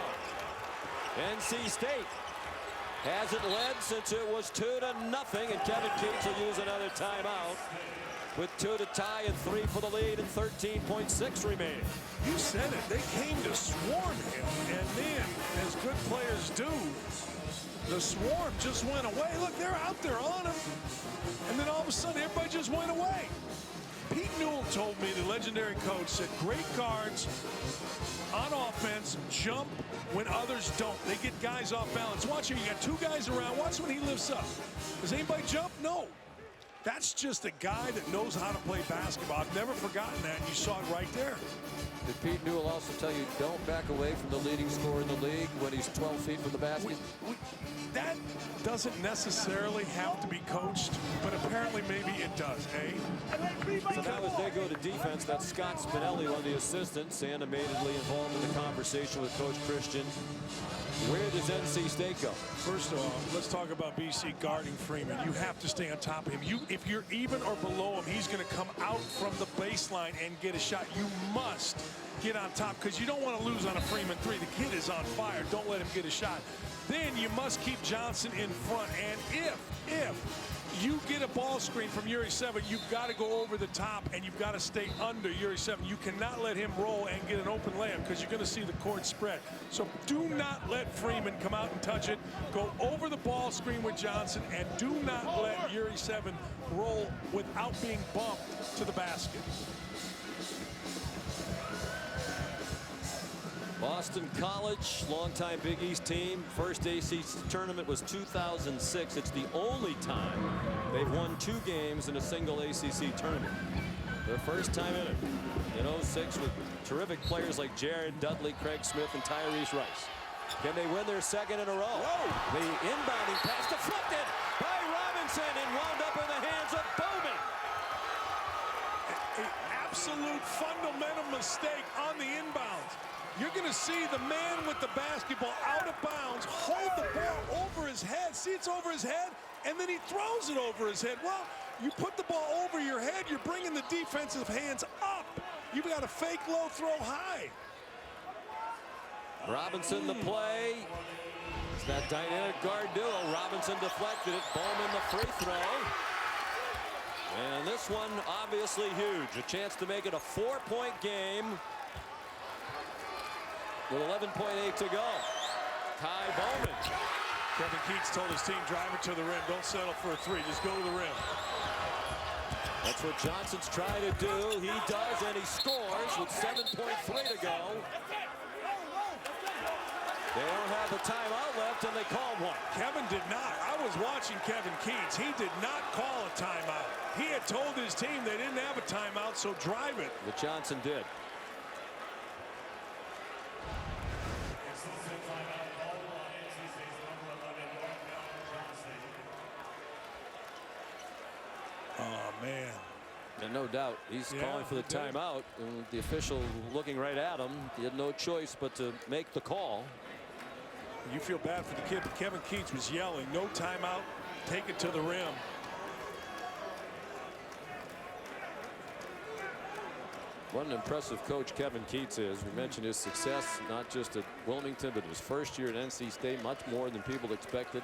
NC State hasn't led since it was 2-0, and Kevin Keats will use another timeout with 2 to tie and 3 for the lead and 13.6 remaining. You said it. They came to swarm him, and then, as good players do, the swarm just went away. Look, they're out there on him, and then all of a sudden, everybody just went away. Pete Newell told me, the legendary coach, said great guards on offense jump when others don't. They get guys off balance. Watch here. You got 2 guys around. Watch when he lifts up. Does anybody jump? No. That's just a guy that knows how to play basketball. I've never forgotten that. You saw it right there. Did Pete Newell also tell you don't back away from the leading scorer in the league when he's 12 feet from the basket? That doesn't necessarily have to be coached, but apparently maybe it does, eh? So now as they go to defense, that's Scott Spinelli, one of the assistants, animatedly involved in the conversation with Coach Christian. Where does NC State go? First of all, let's talk about BC guarding Freeman. You have to stay on top of him. If you're even or below him, he's going to come out from the baseline and get a shot. You must get on top because you don't want to lose on a Freeman 3. The kid is on fire. Don't let him get a shot. Then you must keep Johnson in front. And if you get a ball screen from Uri 7, you've got to go over the top and you've got to stay under Uri 7. You cannot let him roll and get an open layup because you're going to see the court spread. So do not let Freeman come out and touch it. Go over the ball screen with Johnson and do not let Uri 7 roll without being bumped to the basket. Boston College, longtime Big East team. First ACC tournament was 2006. It's the only time they've won 2 games in a single ACC tournament. Their first time in it in 06 with terrific players like Jared Dudley, Craig Smith, and Tyrese Rice. Can they win their second in a row? Whoa. The inbounding pass deflected by Robinson and wound up in the hands of Bowman. An absolute fundamental mistake on the inbounds. You're going to see the man with the basketball out of bounds hold the ball over his head. See, it's over his head, and then he throws it over his head. Well, you put the ball over your head, you're bringing the defensive hands up. You've got a fake low, throw high. Robinson the play. It's that dynamic guard duo. Robinson deflected it. Bowman the free throw. And this one obviously huge. A chance to make it a 4-point game with 11.8 to go. Ty Bowman. Kevin Keats told his team, drive it to the rim. Don't settle for a 3. Just go to the rim. That's what Johnson's trying to do. He does, and he scores with 7.3 to go. They don't have a timeout left, and they called one. Kevin did not. I was watching Kevin Keats. He did not call a timeout. He had told his team they didn't have a timeout, so drive it. But Johnson did. Oh, man. And no doubt, he's calling for the timeout. And the official looking right at him. He had no choice but to make the call. You feel bad for the kid, but Kevin Keats was yelling, no timeout, take it to the rim. What an impressive coach Kevin Keats is. We mentioned his success, not just at Wilmington, but his first year at NC State, much more than people expected.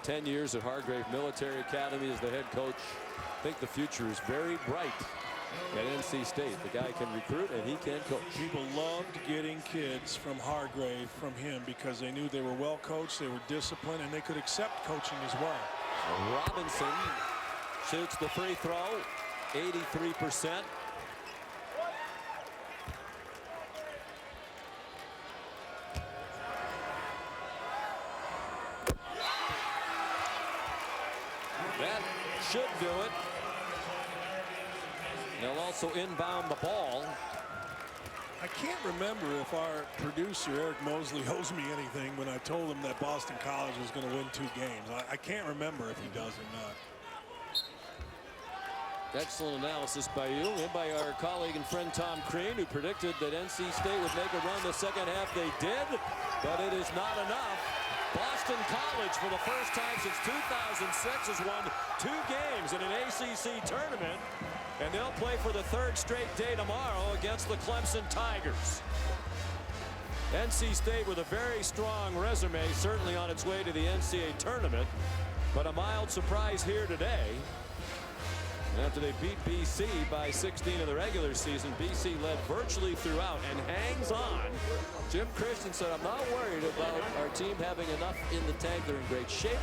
10 years at Hargrave Military Academy as the head coach. I think the future is very bright at NC State. The guy can recruit and he can coach. People loved getting kids from Hargrave from him because they knew they were well coached, they were disciplined, and they could accept coaching as well. Robinson shoots the free throw, 83%. should do it. They'll also inbound the ball. I can't remember if our producer, Eric Mosley, owes me anything when I told him that Boston College was going to win 2 games. I can't remember if he does or not. Excellent analysis by you and by our colleague and friend Tom Crean, who predicted that NC State would make a run the second half. They did, but it is not enough. Boston College, for the first time since 2006, has won 2 games in an ACC tournament, and they'll play for the 3rd straight day tomorrow against the Clemson Tigers. NC State with a very strong resume, certainly on its way to the NCAA tournament, but a mild surprise here today. After they beat BC by 16 in the regular season, BC led virtually throughout and hangs on. Jim Christian said, I'm not worried about our team having enough in the tank. They're in great shape.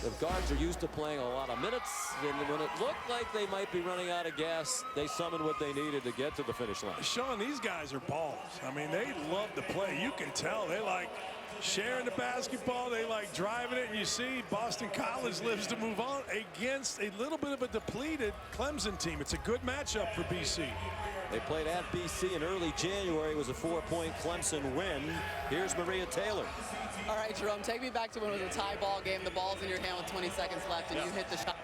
The guards are used to playing a lot of minutes. And when it looked like they might be running out of gas, they summoned what they needed to get to the finish line. Sean, these guys are balls. I mean, they love to play. You can tell they like sharing the basketball. They like driving it. And you see Boston College lives to move on against a little bit of a depleted Clemson team. It's a good matchup for BC. They played at BC in early January. It was a 4-point Clemson win. Here's Maria Taylor. All right, Jerome, take me back to when it was a tie ball game. The ball's in your hand with 20 seconds left, and you hit the shot.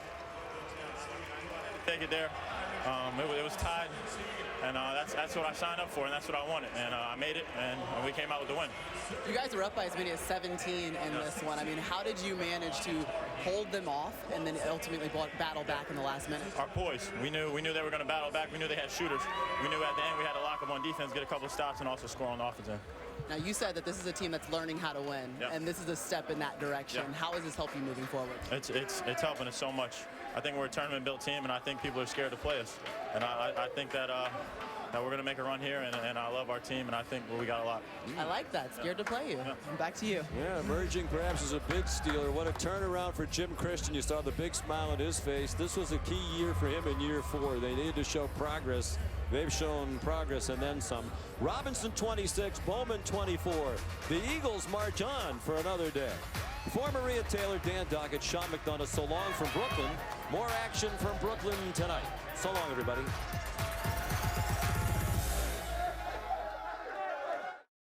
Take it there. It was tied, and that's what I signed up for, and that's what I wanted. And I made it, and we came out with the win. You guys were up by as many as 17 in this one. I mean, how did you manage to hold them off and then ultimately battle back in the last minute? Our poise. We knew they were going to battle back. We knew they had shooters. We knew at the end we had to lock up on defense, get a couple of stops, and also score on the offense end. Now, you said that this is a team that's learning how to win, and this is a step in that direction. How does this help you moving forward? It's helping us so much. I think we're a tournament-built team, and I think people are scared to play us. And I think that we're going to make a run here, and I love our team, and I think we got a lot. I like that. Scared to play you. Back to you. Yeah, emerging perhaps as a bid stealer. What a turnaround for Jim Christian. You saw the big smile on his face. This was a key year for him in year 4. They needed to show progress. They've shown progress and then some. Robinson 26, Bowman 24. The Eagles march on for another day. For Maria Taylor, Dan Dockett, Sean McDonough, so long from Brooklyn. More action from Brooklyn tonight. So long, everybody.